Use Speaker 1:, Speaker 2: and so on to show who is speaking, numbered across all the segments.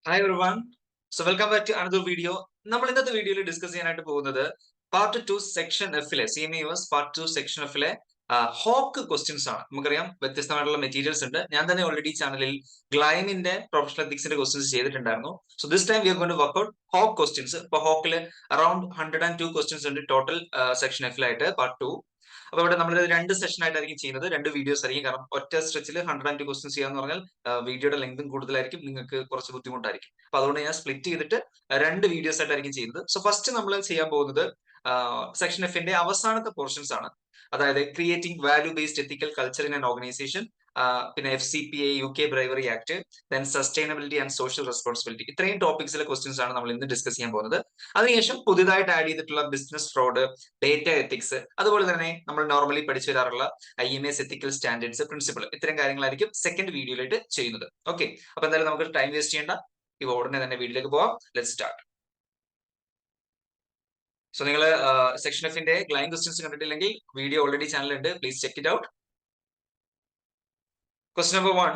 Speaker 1: Hi everyone. So welcome back to another video. നമ്മൾ ഇന്നത്തെ വീഡിയോയിൽ ഡിസ്കസ് ചെയ്യാനായിട്ട് പോകുന്നത് പാർട്ട് 2 സെക്ഷൻ എഫിലെ CMA പാർട്ട് 2 സെക്ഷൻ എഫിലെ ഹോക്ക് ക്വസ്റ്റ്യൻസ് ആണ്. നമുക്കറിയാം വ്യത്യസ്തമായിട്ടുള്ള മെറ്റീരിയൽസ് ഉണ്ട്. ഞാൻ തന്നെ ഓൾറെഡി ചാനലിൽ ഗ്ലൈമിന്റെ പ്രൊഫഷണൽ എത്തിക്സിന്റെ ക്വസ്റ്റ്യൻസ് ചെയ്തിട്ടുണ്ടായിരുന്നു. So this time we are going to work out Hock questions. ഇപ്പൊ ഹോക്കിൽ അറൌണ്ട് 102 ക്വസ്റ്റ്യൻസ് ഉണ്ട് ടോട്ടൽ സെക്ഷൻ എഫിലായിട്ട് പാർട്ട് 2. അപ്പൊ ഇവിടെ നമ്മൾ രണ്ട് സെഷൻ ആയിട്ടായിരിക്കും ചെയ്യുന്നത്, രണ്ട് വീഡിയോസ് ആയിരിക്കും. കാരണം ഒറ്റ സ്ട്രെച്ചിൽ 102 ക്വസ്റ്റ്യൻസ് ചെയ്യാന്ന് പറഞ്ഞാൽ വീഡിയോയുടെ ലെങ്തും കൂടുതലായിരിക്കും, നിങ്ങൾക്ക് കുറച്ച് ബുദ്ധിമുട്ടായിരിക്കും. അപ്പൊ അതുകൊണ്ട് ഞാൻ സ്പ്ലിറ്റ് ചെയ്തിട്ട് രണ്ട് വീഡിയോസ് ആയിട്ടായിരിക്കും ചെയ്യുന്നത്. സോ ഫസ്റ്റ് നമ്മൾ ചെയ്യാൻ പോകുന്നത് സെക്ഷൻ എഫിന്റെ അവസാനത്തെ പോർഷൻസ് ആണ്. അതായത് creating value based ethical culture in an organisation, പിന്നെ FCPA UK bribery act, then sustainability and social responsibility. ഇത്രയും ടോപ്പിക്സിലെ ക്വസ്റ്റ്യൻസ് ആണ് നമ്മൾ ഇന്ന് ഡിസ്കസ് ചെയ്യാൻ പോകുന്നത്. അതിനുശേഷം പുതിയതായിട്ട് ആഡ് ചെയ്തിട്ടുള്ള ബിസിനസ് ഫ്രോഡ്, ഡേറ്റ എത്തിക്സ്, അതുപോലെ തന്നെ നമ്മൾ നോർമലി പഠിച്ചു വരാറുള്ള IMS എത്തിക്കൽ സ്റ്റാൻഡേർഡ്സ്, പ്രിൻസിപ്പിൾ, ഇത്തരം കാര്യങ്ങളായിരിക്കും സെക്കൻഡ് വീഡിയോയിലായിട്ട് ചെയ്യുന്നത്. ഓക്കെ, അപ്പൊ എന്തായാലും നമുക്ക് ടൈം വേസ്റ്റ് ചെയ്യേണ്ട, ഇവ ഉടനെ തന്നെ വീഡിയോയിലേക്ക് പോവാം. Let's start. സോ നിങ്ങൾ സെക്ഷൻ എഫിന്റെ ഗ്ലൈൻ ക്വസ്റ്റ്യൻസ് കണ്ടിട്ടില്ലെങ്കിൽ വീഡിയോ ഓൾറെഡി ചാനലുണ്ട്, please check it out. Question number 1.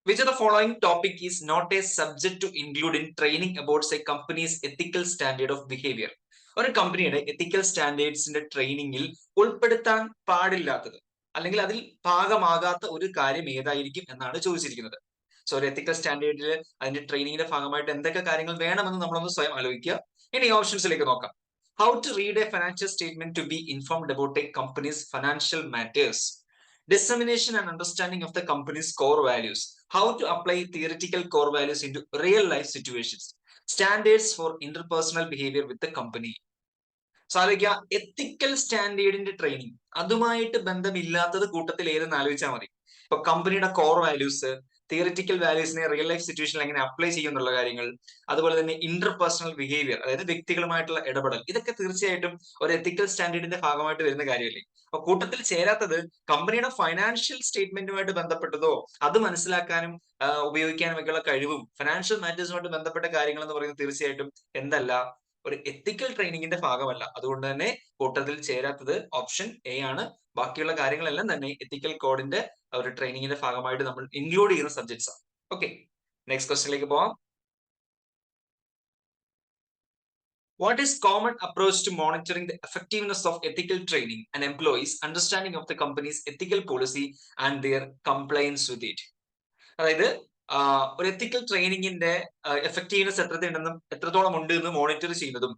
Speaker 1: Which of the following topic is not a subject to include in training about say company's ethical standard of behavior? ഒരു കമ്പനിയുടെ എത്തിക്കൽ സ്റ്റാൻഡേർഡ്സിന്റെ ട്രെയിനിങ്ങിൽ ഉൾപ്പെടുത്താൻ പാടില്ലാത്തത് അല്ലെങ്കിൽ അതിൽ ഭാഗമാകാത്ത ഒരു കാര്യം ഏതായിരിക്കും എന്നാണ് ചോദിച്ചിരിക്കുന്നത്. സോ ഒരു എത്തിക്കൽ സ്റ്റാൻഡേർഡിൽ അതിന്റെ ട്രെയിനിങ്ങിന്റെ ഭാഗമായിട്ട് എന്തൊക്കെ കാര്യങ്ങൾ വേണമെന്ന് നമ്മളൊന്ന് സ്വയം ആലോചിക്കുക. ഇനി ഓപ്ഷൻസിലേക്ക് നോക്കാം. How to read a financial statement to be informed about a company's financial matters, dissemination and understanding of the company's core values, how to apply theoretical core values into real life situations, standards for interpersonal behavior with the company. So ആലോചിക്കുക, എത്തിക്കൽ സ്റ്റാൻഡേർഡിന്റെ training അതുമായിട്ട് ബന്ധമില്ലാത്തത് കൂട്ടത്തിൽ ഏതെന്ന് ആലോചിച്ചാൽ മതി. ഇപ്പൊ കമ്പനിയുടെ core values, theoretical വാല്യൂസിനെ real life സിറ്റുവേഷനിൽ എങ്ങനെ അപ്ലൈ ചെയ്യുന്നുള്ള കാര്യങ്ങൾ, അതുപോലെ തന്നെ ഇന്റർപേഴ്സണൽ ബിഹേവിയർ, അതായത് വ്യക്തികളുമായിട്ടുള്ള ഇടപെടൽ, ഇതൊക്കെ തീർച്ചയായിട്ടും ഒരു എത്തിക്കൽ സ്റ്റാൻഡേർഡിന്റെ ഭാഗമായിട്ട് വരുന്ന കാര്യമല്ലേ. അപ്പൊ കൂട്ടത്തിൽ ചേരാത്തത് കമ്പനിയുടെ ഫൈനാൻഷ്യൽ സ്റ്റേറ്റ്മെന്റുമായിട്ട് ബന്ധപ്പെട്ടതോ അത് മനസ്സിലാക്കാനും ഉപയോഗിക്കാനും ഒക്കെയുള്ള കഴിവും ഫിനാൻഷ്യൽ മാറ്റേഴ്സുമായിട്ട് ബന്ധപ്പെട്ട കാര്യങ്ങൾ എന്ന് പറയുന്നത് തീർച്ചയായിട്ടും എന്തല്ല, ഒരു എത്തിക്കൽ ട്രെയിനിങ്ങിന്റെ ഭാഗമല്ല. അതുകൊണ്ട് തന്നെ കൂട്ടത്തിൽ ചേരാത്തത് ഓപ്ഷൻ എ ആണ്. ബാക്കിയുള്ള കാര്യങ്ങളെല്ലാം തന്നെ എത്തിക്കൽ കോഡിന്റെ ഒരു ട്രെയിനിങ്ങിന്റെ ഭാഗമായിട്ട് നമ്മൾ ഇൻക്ലൂഡ് ചെയ്യുന്ന സബ്ജക്ട്സ് ആണ്. ഓക്കെ, നെക്സ്റ്റ് ക്വസ്റ്റ്യനിലേക്ക് പോവാം. What is common approach to monitoring the effectiveness of ethical training and employees' understanding of the company's ethical policy and their compliance with it? അതായത് ഒരു എത്തിക്കൽ ട്രെയിനിങ്ങിന്റെ എഫക്റ്റീവ്നെസ് എത്രത്തോളം ഉണ്ട് എന്ന് മോണിറ്റർ ചെയ്യുന്നതും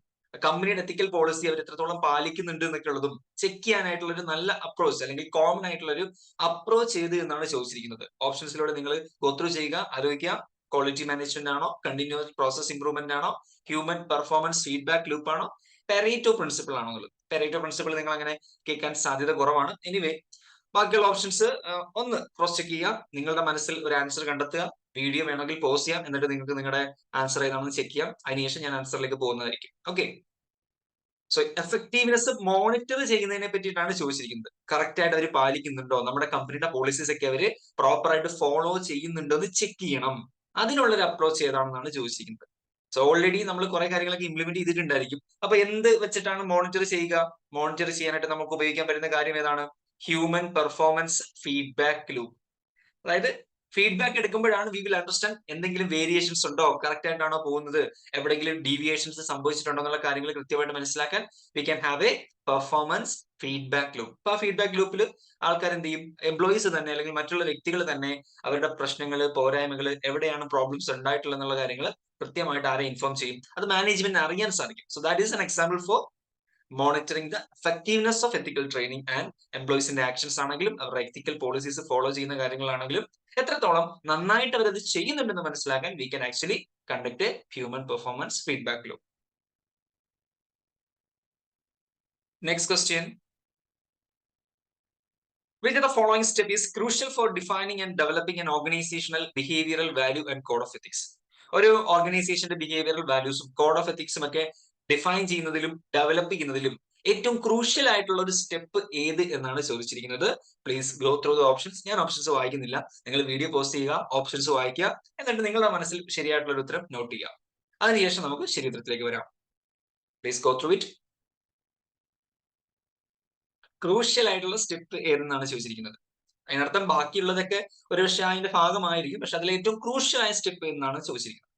Speaker 1: കമ്പനിയുടെ എത്തിക്കൽ പോളിസി അവർ എത്രത്തോളം പാലിക്കുന്നുണ്ട് എന്നൊക്കെ ഉള്ളതും ചെക്ക് ചെയ്യാനായിട്ടുള്ള ഒരു നല്ല അപ്രോച്ച് അല്ലെങ്കിൽ കോമൺ ആയിട്ടുള്ള ഒരു അപ്രോച്ച് ഏത് എന്നാണ് ചോദിച്ചിരിക്കുന്നത്. ഓപ്ഷൻസിലൂടെ നിങ്ങൾ ഗോത്രൂ ചെയ്യുക, ആലോചിക്കുക. ക്വാളിറ്റി മാനേജ്മെന്റ് ആണോ, കണ്ടിന്യൂസ് പ്രോസസ് ഇംപ്രൂവ്മെന്റ് ആണോ, ഹ്യൂമൻ പെർഫോമൻസ് ഫീഡ്ബാക്ക് ലൂപ്പ് ആണോ, പെരേറ്റോ പ്രിൻസിപ്പിൾ ആണോ എന്നുള്ളത്. പെരേറ്റോ പ്രിൻസിപ്പിൾ നിങ്ങൾ അങ്ങനെ കേൾക്കാൻ സാധ്യത കുറവാണ്. എനിവേ, ബാക്കിയുള്ള ഓപ്ഷൻസ് ഒന്ന് ക്രോസ് ചെക്ക് ചെയ്യുക, നിങ്ങളുടെ മനസ്സിൽ ഒരു ആൻസർ കണ്ടെത്തുക. വീഡിയോ വേണമെങ്കിൽ പോസ് ചെയ്യാം, എന്നിട്ട് നിങ്ങൾക്ക് നിങ്ങളുടെ ആൻസർ ഏതാണെന്ന് ചെക്ക് ചെയ്യാം. അതിനുശേഷം ഞാൻ ആൻസറിലേക്ക് പോകുന്നതായിരിക്കും. ഓക്കെ, സോ എഫക്റ്റീവ്നെസ് മോണിറ്റർ ചെയ്യുന്നതിനെ പറ്റിയിട്ടാണ് ചോദിച്ചിരിക്കുന്നത്. കറക്റ്റ് ആയിട്ട് അവർ പാലിക്കുന്നുണ്ടോ, നമ്മുടെ കമ്പനിയുടെ പോളിസീസ് ഒക്കെ അവർ പ്രോപ്പർ ആയിട്ട് ഫോളോ ചെയ്യുന്നുണ്ടോ എന്ന് ചെക്ക് ചെയ്യണം. അതിനുള്ള ഒരു അപ്രോച്ച് ഏതാണെന്നാണ് ചോദിച്ചിരിക്കുന്നത്. സോ ഓൾറെഡി നമ്മൾ കുറെ കാര്യങ്ങളൊക്കെ ഇംപ്ലിമെന്റ് ചെയ്തിട്ടുണ്ടായിരിക്കും. അപ്പൊ എന്ത് വെച്ചിട്ടാണ് മോണിറ്റർ ചെയ്യുക? മോണിറ്റർ ചെയ്യാനായിട്ട് നമുക്ക് ഉപയോഗിക്കാൻ പറ്റുന്ന കാര്യം ഏതാണ്? Human performance feedback loop. അതായത് ഫീഡ്ബാക്ക് എടുക്കുമ്പോഴാണ് വി വിൽ അണ്ടർസ്റ്റാൻഡ് എന്തെങ്കിലും വേരിയേഷൻസ് ഉണ്ടോ, കറക്റ്റ് ആയിട്ടാണോ പോകുന്നത്, എവിടെയെങ്കിലും ഡീവിയേഷൻസ് സംഭവിച്ചിട്ടുണ്ടോ എന്നുള്ള കാര്യങ്ങൾ കൃത്യമായിട്ട് മനസ്സിലാക്കാൻ we can have A performance feedback loop. അപ്പൊ ആ ഫീഡ്ബാക്ക് ലൂപ്പിൽ ആൾക്കാർ എന്ത് ചെയ്യും? എംപ്ലോയീസ് തന്നെ അല്ലെങ്കിൽ മറ്റുള്ള വ്യക്തികൾ തന്നെ അവരുടെ പ്രശ്നങ്ങൾ, പോരായ്മകൾ, എവിടെയാണ് പ്രോബ്ലംസ് ഉണ്ടായിട്ടുള്ളത് എന്നുള്ള കാര്യങ്ങൾ കൃത്യമായിട്ട് ആരെ ഇൻഫോം ചെയ്യും. അത് മാനേജ്മെന്റിന് അറിയാൻ സാധിക്കും. So that is an example for monitoring the effectiveness of ethical training and എംപ്ലോയീസിന്റെ ആക്ഷൻസ് ആണെങ്കിലും അവരുടെ എത്തിക്കൽ പോളിസീസ് ഫോളോ ചെയ്യുന്ന കാര്യങ്ങളാണെങ്കിലും എത്രത്തോളം നന്നായിട്ട് അവരത് ചെയ്യുന്നുണ്ടെന്ന് മനസ്സിലാക്കാൻ we can actually conduct A human performance feedback loop. Next question. Which of the following step is crucial for defining and developing an organizational behavioral value and code of ethics? ഒരു ഓർഗനൈസേഷന്റെ behavioural വാല്യൂസും code of എത്തിക്സും ഒക്കെ define ചെയ്യുന്നതിലും develop ചെയ്യുന്നതിലും ഏറ്റവും crucial ആയിട്ടുള്ള ഒരു step ഏത് എന്നാണ് ചോദിച്ചിരിക്കുന്നത്. Please go through the options. ഞാൻ ഓപ്ഷൻസ് വായിക്കുന്നില്ല, നിങ്ങൾ വീഡിയോ പോസ്റ്റ് ചെയ്യുക, ഓപ്ഷൻസ് വായിക്കുക, എന്നിട്ട് നിങ്ങളുടെ മനസ്സിൽ ശരിയായിട്ടുള്ള ഒരു ഉത്തരം നോട്ട് ചെയ്യുക. അതിനുശേഷം നമുക്ക് ശരി ഉത്തരത്തിലേക്ക് വരാം. Please go through it. Crucial ആയിട്ടുള്ള സ്റ്റെപ്പ് ഏതെന്നാണ് ചോദിച്ചിരിക്കുന്നത്. അതിനർത്ഥം ബാക്കിയുള്ളതൊക്കെ ഒരു പക്ഷേ അതിന്റെ ഭാഗമായിരിക്കും, പക്ഷെ അതിൽ ഏറ്റവും ക്രൂഷ്യൽ ആയ സ്റ്റെപ്പ് എന്നാണ് ചോദിച്ചിരിക്കുന്നത്.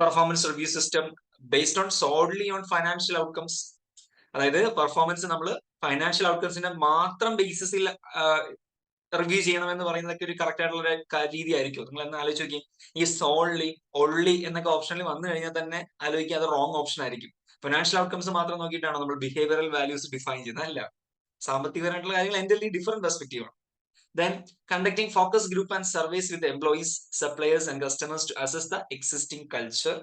Speaker 1: Performance review system based on solely on financial outcomes. അതായത് പെർഫോമൻസ് നമ്മൾ ഫൈനാൻഷ്യൽ ഔട്ട്കംസിന്റെ മാത്രം ബേസിസിൽ റിവ്യൂ ചെയ്യണമെന്ന് പറയുന്നതൊക്കെ ഒരു കറക്റ്റ് ആയിട്ടുള്ള ഒരു രീതി ആയിരിക്കും. നിങ്ങൾ എന്ന് ആലോചിച്ച് നോക്കി, ഈ സോൾലി ഒള്ളി എന്നൊക്കെ ഓപ്ഷനിൽ വന്നു കഴിഞ്ഞാൽ തന്നെ ആലോചിക്കുക അത് റോങ് ഓപ്ഷൻ ആയിരിക്കും. ഫിനാൻഷ്യൽ ഔട്ട്കംസ് മാത്രം നോക്കിയിട്ടാണോ നമ്മൾ ബിഹേവിയറൽ വാല്യൂസ് ഡിഫൈൻ ചെയ്യുന്നത്? അല്ല, സാമ്പത്തികപരമായിട്ടുള്ള കാര്യങ്ങൾ എൻ്റർലി ഡിഫറെന്റ് പെർസ്പെക്റ്റീവ് ആണ്. Then conducting focus group and surveys with employees, suppliers and customers to assess the existing culture.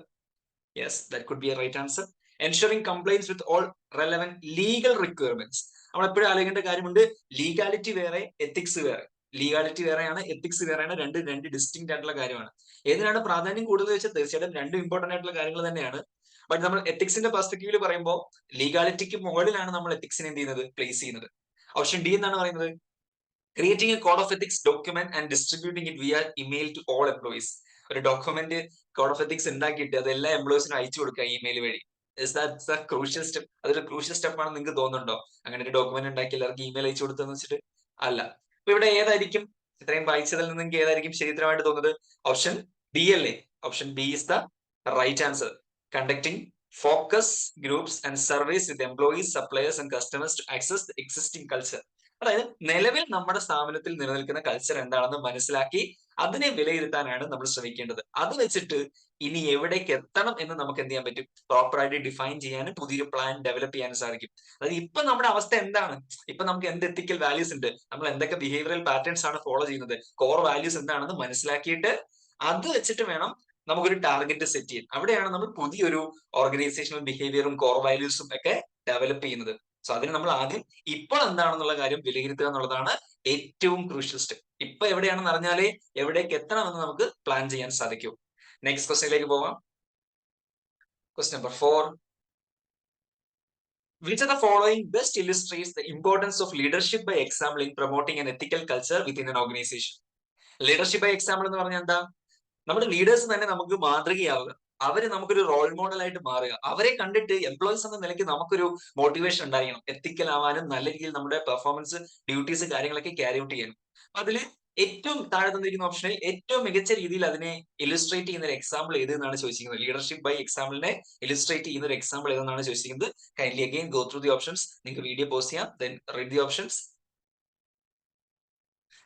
Speaker 1: Yes, that could be a right answer. Ensuring compliance with all relevant legal requirements. നമ്മൾ എപ്പോഴും ആലോചിക്കേണ്ട കാര്യമുണ്ട്, legality വേറെ ethics വേറെ. Legality വേറെയാണ്, ethics വേറെയാണ്. രണ്ട് distinct ആയിട്ടുള്ള കാര്യമാണ്. ഏതിനാണ് പ്രാധാന്യം കൂടുതൽ വെച്ചാൽ തീർച്ചയായിട്ടും രണ്ടും ഇമ്പോർട്ടന്റ് ആയിട്ടുള്ള കാര്യങ്ങൾ തന്നെയാണ്. ബട്ട് നമ്മൾ എത്തിക്സിന്റെ പെർസ്പെക്റ്റീവിൽ പറയുമ്പോൾ ലീഗാലിറ്റിക്ക് മുകളിലാണ് നമ്മൾ എത്തിക്സിനെ എന്ത് ചെയ്യുന്നത്, പ്ലേസ് ചെയ്യുന്നത്. ഓപ്ഷൻ ഡി എന്നാണ് പറയുന്നത്, creating a code of ethics document and distributing it via email to all employees. ഒരു ഡോക്യുമെന്റ് കോഡ് ഓഫ് എത്തിക്സ് ഉണ്ടാക്കിയിട്ട് അത് എല്ലാ എംപ്ലോയീസിനും അയച്ചു കൊടുക്കുക ഇമെയിൽ വഴി. Crucial step. അതൊരു ക്രൂഷ്യൽ സ്റ്റെപ്പ് ആണെന്ന് നിങ്ങൾക്ക് തോന്നുന്നുണ്ടോ? അങ്ങനെ ഒരു ഡോക്യുമെന്റ് ഉണ്ടാക്കി എല്ലാവർക്കും ഇമെയിൽ അയച്ചു കൊടുത്തെന്ന് വെച്ചിട്ട് അല്ല. അപ്പൊ ഇവിടെ ഏതായിരിക്കും, ഇത്രയും വായിച്ചതിൽ നിന്ന് നിങ്ങൾക്ക് ഏതായിരിക്കും ശരിത്രമായിട്ട് തോന്നുന്നത്? ഓപ്ഷൻ ബി അല്ലേ? Option B is the right answer. Conducting focus groups and surveys with employees, suppliers and customers to access the existing culture. അതായത് നിലവിൽ നമ്മുടെ സ്ഥാപനത്തിൽ നിലനിൽക്കുന്ന കൾച്ചർ എന്താണെന്ന് മനസ്സിലാക്കി അതിനെ വിലയിരുത്താനാണ് നമ്മൾ ശ്രമിക്കേണ്ടത്. അത് വെച്ചിട്ട് ഇനി എവിടേക്ക് എത്തണം എന്ന് നമുക്ക് എന്ത് ചെയ്യാൻ പറ്റും, പ്രോപ്പറായിട്ട് ഡിഫൈൻ ചെയ്യാനും പുതിയൊരു പ്ലാൻ ഡെവലപ്പ് ചെയ്യാനും സാധിക്കും. അതായത് ഇപ്പൊ നമ്മുടെ അവസ്ഥ എന്താണ്, ഇപ്പൊ നമുക്ക് എന്ത് എത്തിക്കൽ വാല്യൂസ് ഉണ്ട്, നമ്മൾ എന്തൊക്കെ ബിഹേവിയറൽ പാറ്റേൺസ് ആണ് ഫോളോ ചെയ്യുന്നത്, കോർ വാല്യൂസ് എന്താണെന്ന് മനസ്സിലാക്കിയിട്ട് അത് വെച്ചിട്ട് വേണം നമുക്കൊരു ടാർഗറ്റ് സെറ്റ് ചെയ്യാൻ. അവിടെയാണ് നമ്മൾ പുതിയൊരു ഓർഗനൈസേഷണൽ ബിഹേവിയറും കോർ വാല്യൂസും ഒക്കെ ഡെവലപ്പ് ചെയ്യുന്നത്. സോ അതിന് നമ്മൾ ആദ്യം ഇപ്പോൾ എന്താണെന്നുള്ള കാര്യം വിലയിരുത്തുക എന്നുള്ളതാണ് ഏറ്റവും ക്രൂഷ്യൽ സ്റ്റെപ്പ്. ഇപ്പൊ എവിടെയാണെന്ന് അറിഞ്ഞാലേ എവിടേക്ക് എത്തണമെന്ന് നമുക്ക് പ്ലാൻ ചെയ്യാൻ സാധിക്കൂ. നെക്സ്റ്റ് ക്വസ്റ്റ്യനിലേക്ക് പോവാം. Question number 4. Which of the following best illustrates the importance of leadership by example in promoting an ethical culture within an organization? Leadership by example എന്ന് പറഞ്ഞാൽ എന്താ? നമ്മുടെ ലീഡേഴ്സ് തന്നെ നമുക്ക് മാതൃകയാവുക, അവര് നമുക്കൊരു റോൾ മോഡൽ ആയിട്ട് മാറുക. അവരെ കണ്ടിട്ട് എംപ്ലോയീസ് എന്ന നിലയ്ക്ക് നമുക്കൊരു മോട്ടിവേഷൻ ഉണ്ടായിരിക്കണം, എത്തിക്കൽ ആവാനും നല്ല രീതിയിൽ നമ്മുടെ പെർഫോമൻസ് ഡ്യൂട്ടീസ് കാര്യങ്ങളൊക്കെ ക്യാരി ഔട്ട് ചെയ്യാനും. അതില് ഏറ്റവും താഴെ തന്നിരിക്കുന്ന ഓപ്ഷനിൽ ഏറ്റവും മികച്ച രീതിയിൽ അതിനെ ഇലിസ്ട്രേറ്റ് ചെയ്യുന്ന ഒരു എക്സാമ്പിൾ ഏതെന്നാണ് ചോദിച്ചിരിക്കുന്നത്. ലീഡർഷിപ്പ് ബൈ എക്സാമ്പിളിനെ ഇലിസ്ട്രേറ്റ് ചെയ്യുന്ന ഒരു എക്സാമ്പിൾ ഏതെന്നാണ് ചോദിച്ചിരിക്കുന്നത്. Kindly again go through the options. നിങ്ങൾക്ക് വീഡിയോ പോസ് ചെയ്യാം, then read the options.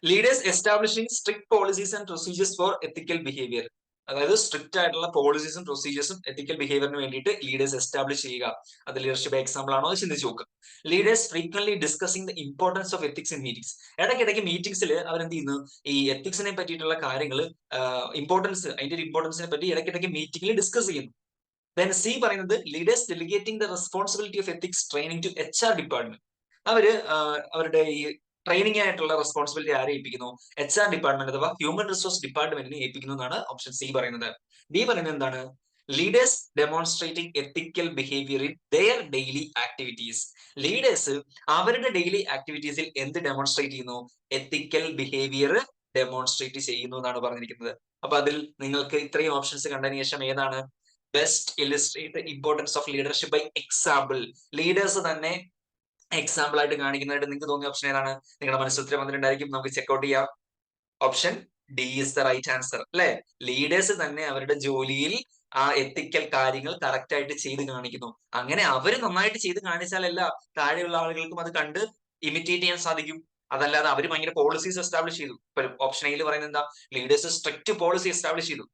Speaker 1: Leaders establishing strict policies and procedures four ethical behaviour. അതായത് സ്ട്രിക്റ്റ് ആയിട്ടുള്ള പോളിസീസും പ്രൊസീജിയേഴ്സും എത്തിക്കൽ ബിഹേവിയറിന് വേണ്ടിയിട്ട് ലീഡേഴ്സ് എസ്റ്റാബ്ലിഷ് ചെയ്യുക. അത് ലീഡർഷിപ്പ് എക്സാമ്പിൾ ആണോ എന്ന് ചിന്തിച്ച് നോക്കുക. Leaders frequently discussing the importance of ethics in meetings. ഇടയ്ക്കിടയ്ക്ക് മീറ്റിംഗ്സിൽ അവരെന്ത് ചെയ്യുന്നു, ഈ എത്തിക്സിനെ പറ്റിയിട്ടുള്ള കാര്യങ്ങൾ, അതിന്റെ ഇമ്പോർട്ടൻസിനെ പറ്റി ഇടയ്ക്കിടയ്ക്ക് മീറ്റിംഗിൽ ഡിസ്കസ് ചെയ്യുന്നു. ദെൻ സി പറയുന്നത് leaders delegating the responsibility of ethics training to HR department. അവര് അവരുടെ ഈ ട്രെയിനിങ് ആയിട്ടുള്ള റെസ്പോൺസിബിലിറ്റി ആരെ ഏൽപ്പിക്കുന്നു? HR ഡിപ്പാർട്ട്മെന്റ് അഥവാ ഹ്യൂമൻ റിസോഴ്സ് ഡിപ്പാർട്ട്മെന്റിനെ ഏൽപ്പിക്കുന്നു എന്നാണ് ഓപ്ഷൻ സി പറയുന്നത്. ഡി പറയുന്നത് എന്താണ്? Leaders demonstrating ethical behaviour in their daily activities. ലീഡേഴ്സ് അവരുടെ ഡെയിലി ആക്ടിവിറ്റീസിൽ എന്ത് ഡെമോൺസ്ട്രേറ്റ് ചെയ്യുന്നു? എത്തിക്കൽ ബിഹേവിയർ ഡെമോൺസ്ട്രേറ്റ് ചെയ്യുന്നു എന്നാണ് പറഞ്ഞിരിക്കുന്നത്. അപ്പൊ അതിൽ നിങ്ങൾക്ക് ഇത്രയും ഓപ്ഷൻസ് കണ്ടതിന് ശേഷം ഏതാണ് best illustrate importance of leadership by example? Leaders തന്നെ എക്സാമ്പിൾ ആയിട്ട് കാണിക്കുന്നതായിട്ട് നിങ്ങൾക്ക് തോന്നിയ ഓപ്ഷൻ ഏതാണ്? നിങ്ങളുടെ മനസ്സിൽ ഉത്തരം വന്നിട്ടുണ്ടായിരിക്കും, നമുക്ക് ചെക്ക്ഔട്ട് ചെയ്യാം. Option D is the right answer അല്ലെ? ലീഡേഴ്സ് തന്നെ അവരുടെ ജോലിയിൽ ആ എത്തിക്കൽ കാര്യങ്ങൾ കറക്റ്റ് ആയിട്ട് ചെയ്ത് കാണിക്കുന്നു. അങ്ങനെ അവര് നന്നായിട്ട് ചെയ്ത് കാണിച്ചാലല്ല താഴെയുള്ള ആളുകൾക്കും അത് കണ്ട് ഇമിറ്റേറ്റ് ചെയ്യാൻ സാധിക്കും. അതല്ലാതെ അവര് ഭയങ്കര പോളിസീസ് എസ്റ്റാബ്ലിഷ് ചെയ്തു. ഇപ്പൊ ഓപ്ഷൻ എയിൽ പറയുന്നത് എന്താ? ലീഡേഴ്സ് സ്ട്രിക്റ്റ് പോളിസി എസ്റ്റാബ്ലിഷ് ചെയ്തു.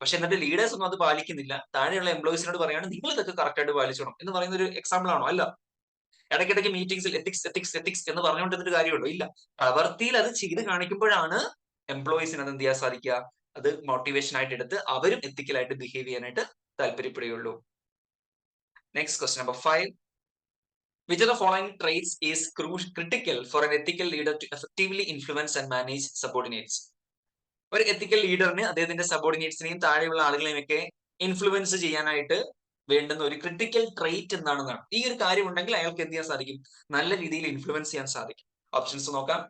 Speaker 1: പക്ഷെ എന്നിട്ട് ലീഡേഴ്സ് ഒന്നും അത് പാലിക്കുന്നില്ല. താഴെയുള്ള എംപ്ലോയീസിനോട് പറയാണ് നിങ്ങൾ ഇതൊക്കെ കറക്റ്റ് ആയിട്ട് പാലിച്ചോണം എന്ന് പറയുന്ന ഒരു എക്സാമ്പിൾ ആണോ? അല്ല. ഇടയ്ക്കിടയ്ക്ക് മീറ്റിംഗ്സിൽ എത്തിക്സ് എത്തിക്സ് എത്തിക്സ് എന്ന് പറഞ്ഞുകൊണ്ടിരുന്നിട്ട് കാര്യമുണ്ടോ? ഇല്ല. പ്രവർത്തിയിൽ അത് ചെയ്ത് കാണിക്കുമ്പോഴാണ് എംപ്ലോയീസിന് അത് എന്ത് ചെയ്യാൻ സാധിക്കുക, അത് മോട്ടിവേഷൻ ആയിട്ട് എടുത്ത് അവരും എത്തിക്കലായിട്ട് ബിഹേവ് ചെയ്യാനായിട്ട് താല്പര്യപ്പെടുകയുള്ളൂ. Next question number 5. Which of the following traits is critical for an ethical leader to effectively influence and manage subordinates? ഒരു എത്തിക്കൽ ലീഡറിന് അദ്ദേഹത്തിന്റെ സബോർഡിനേറ്റ്സിനെയും താഴെയുള്ള ആളുകളെയും ഒക്കെ ഇൻഫ്ലുവൻസ് ചെയ്യാനായിട്ട് വേണ്ടുന്ന ഒരു ക്രിട്ടിക്കൽ ട്രേറ്റ് എന്താണെന്നാണ്. ഈ ഒരു കാര്യം ഉണ്ടെങ്കിൽ അയാൾക്ക് എന്ത് ചെയ്യാൻ സാധിക്കും? നല്ല രീതിയിൽ ഇൻഫ്ലുവൻസ് ചെയ്യാൻ സാധിക്കും. ഓപ്ഷൻസ് നോക്കാം.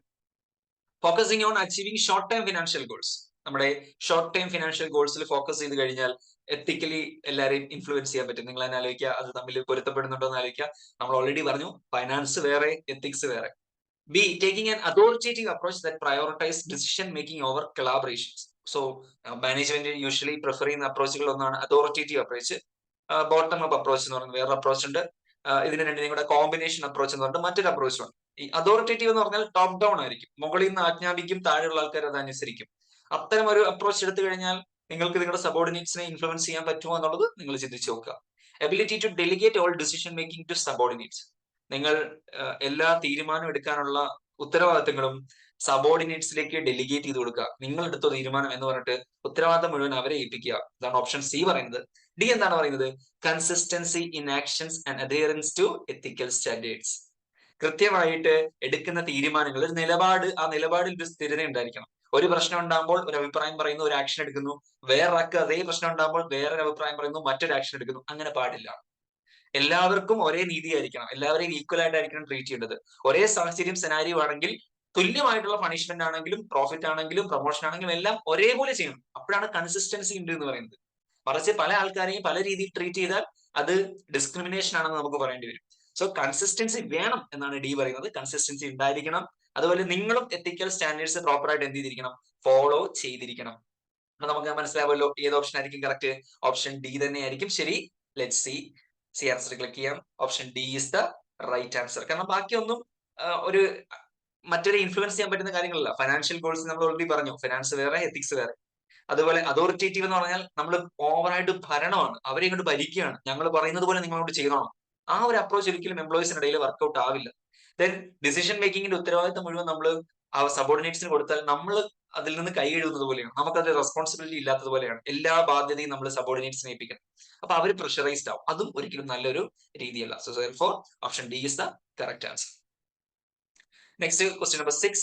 Speaker 1: Focusing on achieving short time financial goals. നമ്മുടെ ഷോർട്ട് ടൈം ഫിനാൻഷ്യൽ ഗോൾസിൽ ഫോക്കസ് ചെയ്ത് കഴിഞ്ഞാൽ എത്തിക്കലി എല്ലാവരെയും ഇൻഫ്ലുവൻസ് ചെയ്യാൻ പറ്റും. നിങ്ങൾ തന്നെ ആലോചിക്കുക, അത് തമ്മിൽ പൊരുത്തപ്പെടുന്നുണ്ടോ എന്ന് ആലോചിക്കുക. നമ്മൾ ഓൾറെഡി പറഞ്ഞു ഫൈനാൻസ് വേറെ എത്തിക്സ് വേറെ. B, taking an authoritative approach that prioritize decision making over collaborations. So management usually prefer ചെയ്യുന്ന അപ്രോച്ചുകൾ ഒന്നാണ് authoritative approach, bottom up approach എന്ന് പറയുന്നത് വേറെ അപ്രോച്ച് ഉണ്ട്. ഇതിന് രണ്ടിനെയും കൂടെ കോമ്പിനേഷൻ അപ്രോച്ച് എന്ന് പറഞ്ഞിട്ട് മറ്റൊരു അപ്രോച്ച് ഉണ്ട്. ഈ അതോറിറ്റേറ്റീവ് എന്ന് പറഞ്ഞാൽ ടോപ്പ് ഡൗൺ ആയിരിക്കും, മുകളിൽ നിന്ന് ആജ്ഞാപിക്കും, താഴെയുള്ള ആൾക്കാർ അത് അനുസരിക്കും. അത്തരം ഒരു അപ്രോച്ച് എടുത്തു കഴിഞ്ഞാൽ നിങ്ങൾക്ക് നിങ്ങളുടെ സബോർഡിനേറ്റ്സിനെ ഇൻഫ്ലുവൻസ് ചെയ്യാൻ പറ്റുമോ എന്നുള്ളത് നിങ്ങൾ ചിന്തിച്ചു നോക്കുക. Ability to delegate all decision making to subordinates. നിങ്ങൾ എല്ലാ തീരുമാനം എടുക്കാനുള്ള ഉത്തരവാദിത്തങ്ങളും സബോർഡിനേറ്റ്സിലേക്ക് ഡെലിഗേറ്റ് ചെയ്ത് കൊടുക്കുക. നിങ്ങൾ എടുത്ത തീരുമാനം എന്ന് പറഞ്ഞിട്ട് ഉത്തരവാദിത്തം മുഴുവൻ അവരെ ഏൽപ്പിക്കുക. ഇതാണ് ഓപ്ഷൻ സി പറയുന്നത്. ഡി എന്താണ് പറയുന്നത്? Consistency in actions and adherence to ethical standards. കൃത്യമായിട്ട് എടുക്കുന്ന തീരുമാനങ്ങൾ, ഒരു നിലപാട്, ആ നിലപാടിൽ ഒരു സ്ഥിരത ഉണ്ടായിരിക്കണം. ഒരു പ്രശ്നം ഉണ്ടാകുമ്പോൾ ഒരു അഭിപ്രായം പറയുന്നു, ഒരു ആക്ഷൻ എടുക്കുന്നു. വേറൊരാൾക്ക് അതേ പ്രശ്നം ഉണ്ടാകുമ്പോൾ വേറൊരു അഭിപ്രായം പറയുന്നു, മറ്റൊരു ആക്ഷൻ എടുക്കുന്നു. അങ്ങനെ പാടില്ല. എല്ലാവർക്കും ഒരേ നീതിയായിരിക്കണം, എല്ലാവരെയും ഈക്വൽ ആയിട്ടായിരിക്കണം ട്രീറ്റ് ചെയ്യേണ്ടത്. ഒരേ സാഹചര്യം സെനാരിയോ ആണെങ്കിൽ തുല്യമായിട്ടുള്ള പണിഷ്മെന്റ് ആണെങ്കിലും പ്രോഫിറ്റ് ആണെങ്കിലും പ്രൊമോഷൻ ആണെങ്കിലും എല്ലാം ഒരേപോലെ ചെയ്യണം. അപ്പോഴാണ് കൺസിസ്റ്റൻസി ഉണ്ട് എന്ന് പറയുന്നത്. മറിച്ച് പല ആൾക്കാരെയും പല രീതിയിൽ ട്രീറ്റ് ചെയ്താൽ അത് ഡിസ്ക്രിമിനേഷൻ ആണെന്ന് നമുക്ക് പറയേണ്ടി വരും. സോ കൺസിസ്റ്റൻസി വേണം എന്നാണ് ഡി പറയുന്നത്. കൺസിസ്റ്റൻസി ഉണ്ടായിരിക്കണം. അതുപോലെ നിങ്ങളും എത്തിക്കൽ സ്റ്റാൻഡേർഡ്സ് പ്രോപ്പർ ആയിട്ട് എന്ത് ചെയ്തിരിക്കണം? ഫോളോ ചെയ്തിരിക്കണം. അപ്പൊ നമുക്ക് മനസ്സിലാവുമല്ലോ ഏത് ഓപ്ഷൻ ആയിരിക്കും കറക്റ്റ്. ഓപ്ഷൻ ഡി തന്നെയായിരിക്കും ശരി. ലെറ്റ്സ് സി ആൻസർ ക്ലിക്ക് ചെയ്യാം. Option D is the right answer. കാരണം ബാക്കിയൊന്നും ഒരു മറ്റൊരു ഇൻഫ്ലുവൻസ് ചെയ്യാൻ പറ്റുന്ന കാര്യങ്ങളല്ല. ഫൈനാൻഷ്യൽ ഗോൾസ് നമ്മൾ ഓൾറെഡി പറഞ്ഞു, ഫിനാൻസ് വേറെ, എത്തിക്സ് വേറെ. അതുപോലെ അതോറിറ്റേറ്റീവ് എന്ന് പറഞ്ഞാൽ നമ്മൾ ഓവറായിട്ട് ഭരണമാണ്, അവരെ ഇങ്ങോട്ട് ഭരിക്കുകയാണ്, ഞങ്ങൾ പറയുന്നത് പോലെ നിങ്ങളോട് ചെയ്യണം. ആ ഒരു അപ്രോച്ച് ഒരിക്കലും എംപ്ലോയീസിനിടയിൽ വർക്ക്ഔട്ട് ആവില്ല. ദെൻ ഡിസിഷൻ മേക്കിങ്ങിന്റെ ഉത്തരവാദിത്തം മുഴുവൻ നമ്മൾ ആ സബോർഡിനേറ്റ്സിന് കൊടുത്താൽ നമ്മൾ അതിൽ നിന്ന് കൈ എഴുതുന്നത് പോലെയാണ്, നമുക്കത് റെസ്പോൺസിബിലിറ്റി ഇല്ലാത്തത് പോലെയാണ്. എല്ലാ ബാധ്യതയും നമ്മൾ സബോർഡിനേറ്റ്സിനെ ഏൽപ്പിക്കണം. അപ്പൊ അവർ പ്രഷറൈസ്ഡ് ആവും. അതും ഒരിക്കലും നല്ലൊരു രീതിയല്ല. So therefore option D is the correct answer. Next question number 6.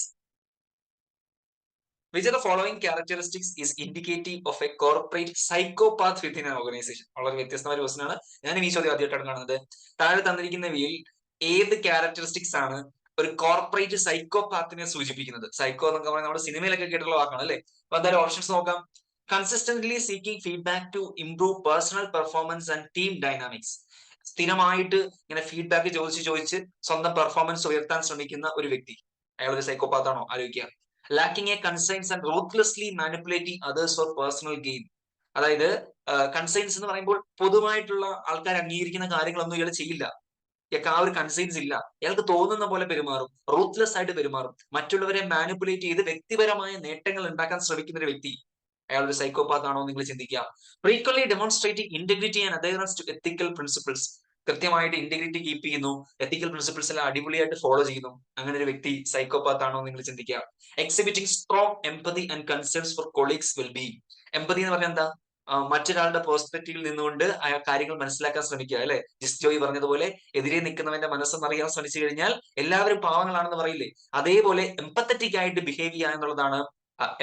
Speaker 1: Which of the following characteristics is indicative of a corporate psychopath within an organization? വളരെ വ്യത്യസ്തമായ ക്വസ്റ്റ്യൻ ആണ്. ഞാൻ ഈ ചോദ്യം ആദ്യമായിട്ടാണ് കാണുന്നത്. താഴെ തന്നിരിക്കുന്നവയിൽ ഏത് ക്യാരക്ടറിസ്റ്റിക്സ് ആണ് ഒരു കോർപ്പറേറ്റ് സൈക്കോപാത്തിനെ സൂചിപ്പിക്കുന്നത്? സൈക്കോ എന്നൊക്കെ പറഞ്ഞാൽ നമ്മുടെ സിനിമയിലൊക്കെ കേട്ടിട്ടുള്ള വാക്കാണ് അല്ലെ. അപ്പൊ എന്തായാലും ഓപ്ഷൻസ് നോക്കാം. Consistently seeking feedback to improve personal performance and team dynamics. സ്ഥിരമായിട്ട് ഇങ്ങനെ ഫീഡ്ബാക്ക് ചോദിച്ച് സ്വന്തം പെർഫോമൻസ് ഉയർത്താൻ ശ്രമിക്കുന്ന ഒരു വ്യക്തി, അയാൾ ഒരു സൈക്കോപാത്ത് ആണോ? ആലോചിക്കുക. Lacking a conscience and ruthlessly manipulating others for personal gain. അതായത് കൺസൈൻസ് എന്ന് പറയുമ്പോൾ പൊതുവായിട്ടുള്ള ആൾക്കാർ അംഗീകരിക്കുന്ന കാര്യങ്ങളൊന്നും ഇയാൾ ചെയ്യില്ല. ഇയാൾക്ക് ആ ഒരു കൺസൈൻസ് ഇല്ല. ഇയാൾക്ക് തോന്നുന്ന പോലെ പെരുമാറും, റൂത്ത്ലെസ് ആയിട്ട് പെരുമാറും, മറ്റുള്ളവരെ മാനിപ്പുലേറ്റ് ചെയ്ത് വ്യക്തിപരമായ നേട്ടങ്ങൾ ഉണ്ടാക്കാൻ ശ്രമിക്കുന്ന ഒരു വ്യക്തി, അയാൾ ഒരു സൈക്കോപാത്ത് ആണോ നിങ്ങൾ ചിന്തിക്കുക. Frequently demonstrating integrity and adherence to ethical principles. കൃത്യമായിട്ട് ഇന്റഗ്രിറ്റി കീപ്പ് ചെയ്യുന്നു, എത്തിക്കൽ പ്രിൻസിപ്പിൾസ് എല്ലാം അടിപൊളിയായിട്ട് ഫോളോ ചെയ്യുന്നു, അങ്ങനെ ഒരു വ്യക്തി സൈക്കോപാത്ത് ആണോ നിങ്ങൾ ചിന്തിക്കുക. Exhibiting strong empathy and concerns for colleagues well being. Empathy എന്ന് പറഞ്ഞാൽ എന്താ? മറ്റൊരാളുടെ പേഴ്സ്പെക്റ്റീവിൽ നിന്നുകൊണ്ട് ആ കാര്യങ്ങൾ മനസ്സിലാക്കാൻ ശ്രമിക്കുക അല്ലെ. ജിസ് ജോയ് പറഞ്ഞതുപോലെ എതിരെ നിൽക്കുന്നവന്റെ മനസ്സെന്നറിയാൻ ശ്രമിച്ചു കഴിഞ്ഞാൽ എല്ലാവരും പാവങ്ങളാണെന്ന് പറയില്ലേ, അതേപോലെ എംപത്തറ്റിക് ആയിട്ട് ബിഹേവ് ചെയ്യുക എന്നുള്ളതാണ്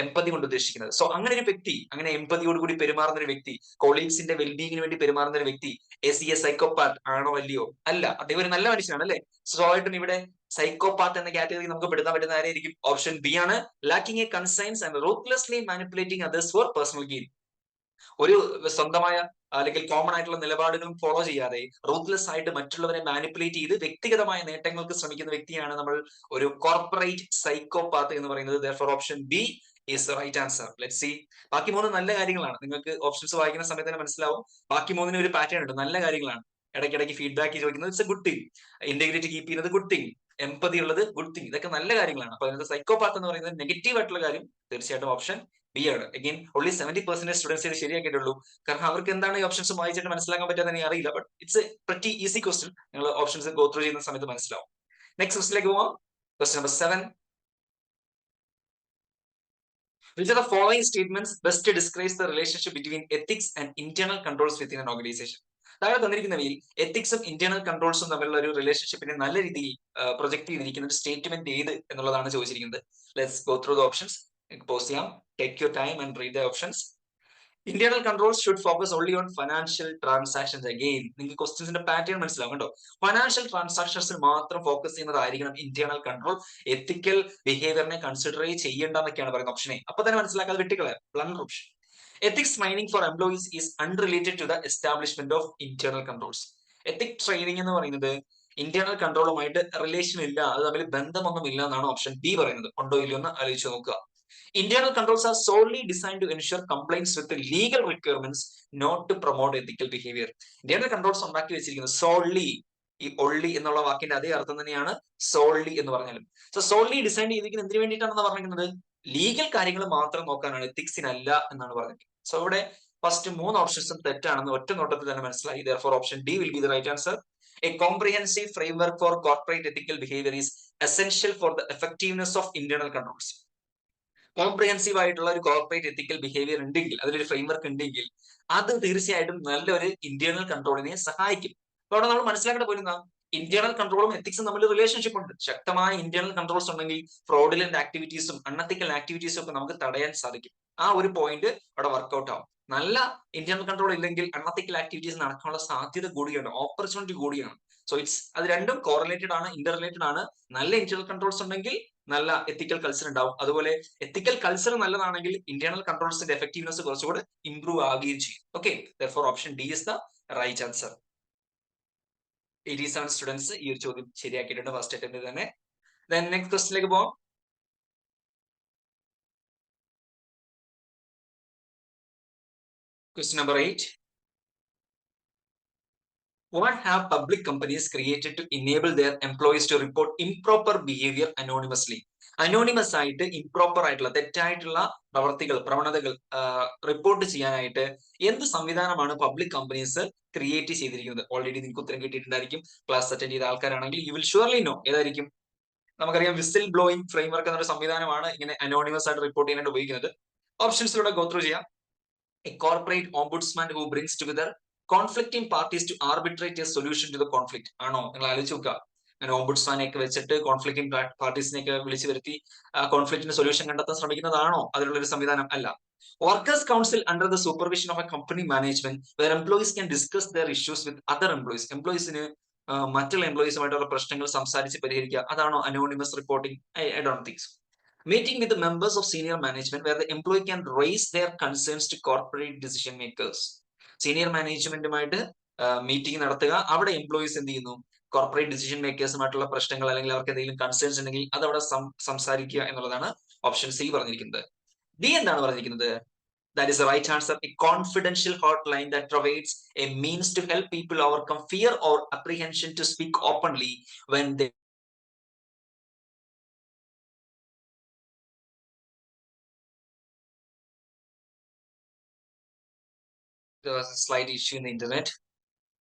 Speaker 1: എംപതി കൊണ്ട് ഉദ്ദേശിക്കുന്നത്. സോ അങ്ങനെ ഒരു വ്യക്തി, അങ്ങനെ എംപതിയോട് കൂടി പെരുമാറുന്ന ഒരു വ്യക്തി, കൊളീഗ്സിന്റെ വെൽബീങ്ങിന് വേണ്ടി പെരുമാറുന്ന ഒരു വ്യക്തി എ സൈക്കോപാത്ത് ആണോ അല്ലയോ? അല്ല, അദ്ദേഹം ഒരു നല്ല മനുഷ്യനാണ് അല്ലെ. സോ ആയിട്ടും ഇവിടെ സൈക്കോപാത്ത് എന്ന കാറ്റഗറി നമുക്ക് പെടുത്താൻ പറ്റുന്ന ആരായിരിക്കും? ഓപ്ഷൻ ബി ആണ്. Lacking a conscience and ruthlessly manipulating others for personal gain. ഒരു സ്വന്തമായ അല്ലെങ്കിൽ കോമൺ ആയിട്ടുള്ള നിലപാടുകളും ഫോളോ ചെയ്യാതെ റൂത്ത്ലെസ് ആയിട്ട് മറ്റുള്ളവരെ മാനിപ്പുലേറ്റ് ചെയ്ത് വ്യക്തിഗതമായ നേട്ടങ്ങൾക്ക് ശ്രമിക്കുന്ന വ്യക്തിയാണ് നമ്മൾ ഒരു കോർപ്പറേറ്റ് സൈക്കോപാത്ത് എന്ന് പറയുന്നത്. therefore option B is the right answer. Let's see. ബാക്കി മൂന്ന് നല്ല കാര്യങ്ങളാണ്. നിങ്ങൾക്ക് ഓപ്ഷൻസ് വായിക്കുന്ന സമയത്ത് തന്നെ മനസ്സിലാവും. ബാക്കി മൂന്നിന് ഒരു പാറ്റേൺ ഉണ്ട്, നല്ല കാര്യങ്ങളാണ്. ഇടയ്ക്കിടയ്ക്ക് ഫീഡ്ബാക്ക് ചോദിക്കുന്നത് it's A good thing, integrity keep ചെയ്യുന്നത് ഗുഡ് തിങ്, എംപതി ഉള്ളത് ഗുഡ് തിങ്, ഇതൊക്കെ നല്ല കാര്യങ്ങളാണ്. അപ്പൊ അതിനകത്ത് സൈക്കോപാത്ത് എന്ന് പറയുന്നത് നെഗറ്റീവ് ആയിട്ടുള്ള കാര്യം തീർച്ചയായിട്ടും ഓപ്ഷൻ ബി ആണ്. അഗൈൻ ഓൺലി 70% സ്റ്റുഡൻസ് ഇത് ശരിയാക്കിയിട്ടുള്ളൂ. കാരണം അവർക്ക് എന്താണ് ഈ ഓപ്ഷൻസ് വായിച്ചിട്ട് മനസ്സിലാക്കാൻ പറ്റാതെ എനിക്ക് അറിയില്ല. But it's A pretty easy question. നിങ്ങൾ ഓപ്ഷൻസ് ഗോ ത്രൂ ചെയ്യുന്ന സമയത്ത് മനസ്സിലാവും. നെക്സ്റ്റ് ക്വസ്റ്റിലേക്ക് പോവാം. Question number 7. Which of the following statements best describes the relationship between ethics and internal controls within an organization? താഴെ തന്നിരിക്കുന്നവയിൽ എത്തിക്സും ഇന്റേണൽ കൺട്രോൾസും തമ്മിലുള്ള ഒരു റിലേഷൻഷിപ്പിനെ നല്ല രീതിയിൽ പ്രൊജക്ട് ചെയ്തിരിക്കുന്ന ഒരു സ്റ്റേറ്റ്മെന്റ് ഏത് എന്നുള്ളതാണ് ചോദിച്ചിരിക്കുന്നത്. Let's go through the options. Pause ചെയ്യാം. Take your time and read the options. Internal controls should focus only on financial transactions. Again നിങ്ങൾക്ക് ക്വസ്റ്റ്യൻസിന്റെ പാറ്റേൺ മനസ്സിലാവും കേട്ടോ. ഫൈനാൻഷ്യൽ ട്രാൻസാക്ഷൻസിൽ മാത്രം ഫോക്കസ് ചെയ്യുന്നതായിരിക്കണം ഇന്റേണൽ കൺട്രോൾ. എത്തിക്കൽ ബിഹേവിയറിനെ കൺസിഡർ ചെയ്യേണ്ടെന്നൊക്കെയാണ് പറയുന്നത് ഓപ്ഷൻ എ. അപ്പൊ തന്നെ മനസ്സിലാക്കാതെ വിട്ടുകളയാം. Blunder option. Ethics training for employees is unrelated to the establishment of internal controls. Ethic training എന്ന് പറയുന്നത് ഇന്റേണൽ കൺട്രോളുമായിട്ട് റിലേഷൻ ഇല്ല, അത് തമ്മിൽ ബന്ധമൊന്നും ഇല്ല എന്നാണ് ഓപ്ഷൻ ബി പറയുന്നത്. ഉണ്ടോ ഇല്ലയോ എന്ന് ആലോചിച്ച് നോക്കുക. Internal controls are solely designed to ensure compliance with the legal requirements, not to promote ethical behavior. Internal controls ഉണ്ടാക്കി വെച്ചിരിക്കുന്നത് solely, ഈ only എന്നുള്ള വാക്കിന്റെ അതേ അർത്ഥം തന്നെയാണ് solely എന്ന് പറഞ്ഞാലും. സോ solely ഡിസൈൻ ചെയ്തിരിക്കുന്നത് എന്തിനു വേണ്ടിയിട്ടാണെന്ന് പറഞ്ഞിരിക്കുന്നത്? ലീഗൽ കാര്യങ്ങൾ മാത്രം നോക്കാനാണ്, എത്തിക്സിനല്ല എന്നാണ് പറഞ്ഞത്. സോ ഇവിടെ ഫസ്റ്റ് 3 ഓപ്ഷൻസും തെറ്റാണെന്ന് ഒറ്റ നോട്ടത്തിൽ തന്നെ മനസ്സിലായി. Therefore option D will be the right answer. A comprehensive framework for corporate ethical behavior is essential for the effectiveness of internal controls. Comprehensive ആയിട്ടുള്ള ഒരു കോർപ്പറേറ്റ് എത്തിക്കൽ ബിഹേവിയർ ഉണ്ടെങ്കിൽ, അതിലൊരു ഫ്രെയിംവർക്ക് ഉണ്ടെങ്കിൽ, അത് തീർച്ചയായിട്ടും നല്ലൊരു ഇന്റേണൽ കൺട്രോളിനെ സഹായിക്കും. അപ്പൊ അവിടെ നമ്മൾ മനസ്സിലാക്കേണ്ട പോലും ഇന്റേണൽ കൺട്രോളും എത്തിക്സും തമ്മിൽ റിലേഷൻഷിപ്പ് ഉണ്ട്. ശക്തമായ ഇന്റേണൽ കൺട്രോൾസ് ഉണ്ടെങ്കിൽ ഫ്രോഡിലന്റ് ആക്ടിവിറ്റീസും അൺഎത്തിക്കൽ ആക്ടിവിറ്റീസും ഒക്കെ നമുക്ക് തടയാൻ സാധിക്കും. ആ ഒരു പോയിന്റ് അവിടെ വർക്ക്ഔട്ട് ആവും. നല്ല ഇന്റേണൽ കൺട്രോൾ ഇല്ലെങ്കിൽ അൺഎത്തിക്കൽ ആക്ടിവിറ്റീസ് നടക്കാനുള്ള സാധ്യത കൂടിയാണ്, ഓപ്പർച്യൂണിറ്റി കൂടിയാണ്. സോ അത് രണ്ടും കോറിലേറ്റഡ് ആണ്, ഇന്റർ റിലേറ്റഡ് ആണ്. നല്ല ഇന്റേണൽ കൺട്രോൾസ് ഉണ്ടെങ്കിൽ നല്ല എത്തിക്കൽ കൾച്ചർ ഉണ്ടാവും. അതുപോലെ എത്തിക്കൽ കൾച്ചർ നല്ലതാണെങ്കിൽ ഇന്റേണൽ കൺട്രോൾസിന്റെ എഫക്റ്റീവ്നെസ് കുറച്ചുകൂടെ ഇംപ്രൂവ് ആവുകയും ചെയ്യും. Okay, therefore option D is the right answer. 87 students ഈ ഒരു ചോദ്യം ശരിയാക്കിയിട്ടുണ്ട് ഫസ്റ്റ് അറ്റംപ്റ്റിൽ തന്നെ. ദെൻ നെക്സ്റ്റ് ക്വസ്റ്റിലേക്ക് പോവാം. Question number 8. What have public companies created to enable their employees to report improper behavior anonymously? Anonymous ആയിട്ട് improper ആയിട്ടുള്ള തെറ്റായിട്ടുള്ള പ്രവണതകൾ റിപ്പോർട്ട് ചെയ്യാനായിട്ട് എന്ത് സംവിധാനമാണ് പബ്ലിക് കമ്പനീസ് ക്രിയേറ്റ് ചെയ്തിരിക്കുന്നത്? ഓൾറെഡി നിങ്ങൾക്ക് ഉത്തരം കിട്ടിയിട്ടുണ്ടായിരിക്കും. ക്ലാസ് അറ്റൻഡ് ചെയ്ത ആൾക്കാരാണെങ്കിൽ യു വിൽ ഷുവർലി നോ ഏതായിരിക്കും. നമുക്കറിയാം വിസിൽ ബ്ലോയിങ് ഫ്രെയിംവർക്ക് എന്നൊരു സംവിധാനമാണ് ഇങ്ങനെ അനോണിമസ് ആയിട്ട് റിപ്പോർട്ട് ചെയ്യാനായിട്ട് ഉപയോഗിക്കുന്നത്. ഓപ്ഷൻസിലൂടെ ഗോ ത്രൂ ചെയ്യാം. A corporate ombudsman who brings together conflicting parties to arbitrate a solution to the conflict. ആണോ? നിങ്ങൾ ആലോചിച്ച് നോക്കുക. അങ്ങനെ ഓംബുഡ്സ്മാനെ ഒക്കെ വെച്ചിട്ട് കോൺഫ്ലിക്റ്റിംഗ് പാർട്ടീസിനെ ഒക്കെ വിളിച്ചു വരുത്തി കോൺഫ്ലിക്റ്റിന് സൊല്യൂഷൻ കണ്ടെത്താൻ ശ്രമിക്കുന്നതാണോ അതിലുള്ള ഒരു സംവിധാനം? അല്ല. Workers council under the supervision of a company management where employees can discuss their issues with other employees. എംപ്ലോയീസിന് മറ്റുള്ള എംപ്ലോയീസുമായിട്ടുള്ള പ്രശ്നങ്ങൾ സംസാരിച്ച് പരിഹരിക്കുക. അതാണോ anonymous reporting? I don't think so. Meeting with the members of senior management where the employee can raise their concerns to corporate decision makers. Senior മാനേജ്മെന്റുമായിട്ട് meeting നടത്തുക. അവിടെ എംപ്ലോയീസ് എന്ത് ചെയ്യുന്നു? കോർപ്പറേറ്റ് ഡിസിഷൻ മേക്കേഴ്സുമായിട്ടുള്ള പ്രശ്നങ്ങൾ അല്ലെങ്കിൽ അവർക്ക് എന്തെങ്കിലും കൺസേൺസ് ഉണ്ടെങ്കിൽ അത് അവിടെ സംസാരിക്കുക എന്നുള്ളതാണ് ഓപ്ഷൻ സി പറഞ്ഞിരിക്കുന്നത്. ഡി എന്താണ് പറഞ്ഞിരിക്കുന്നത്? That is the right answer. A confidential hotline that provides a means to help people overcome fear or apprehension to speak openly when they there was a slight issue in the internet.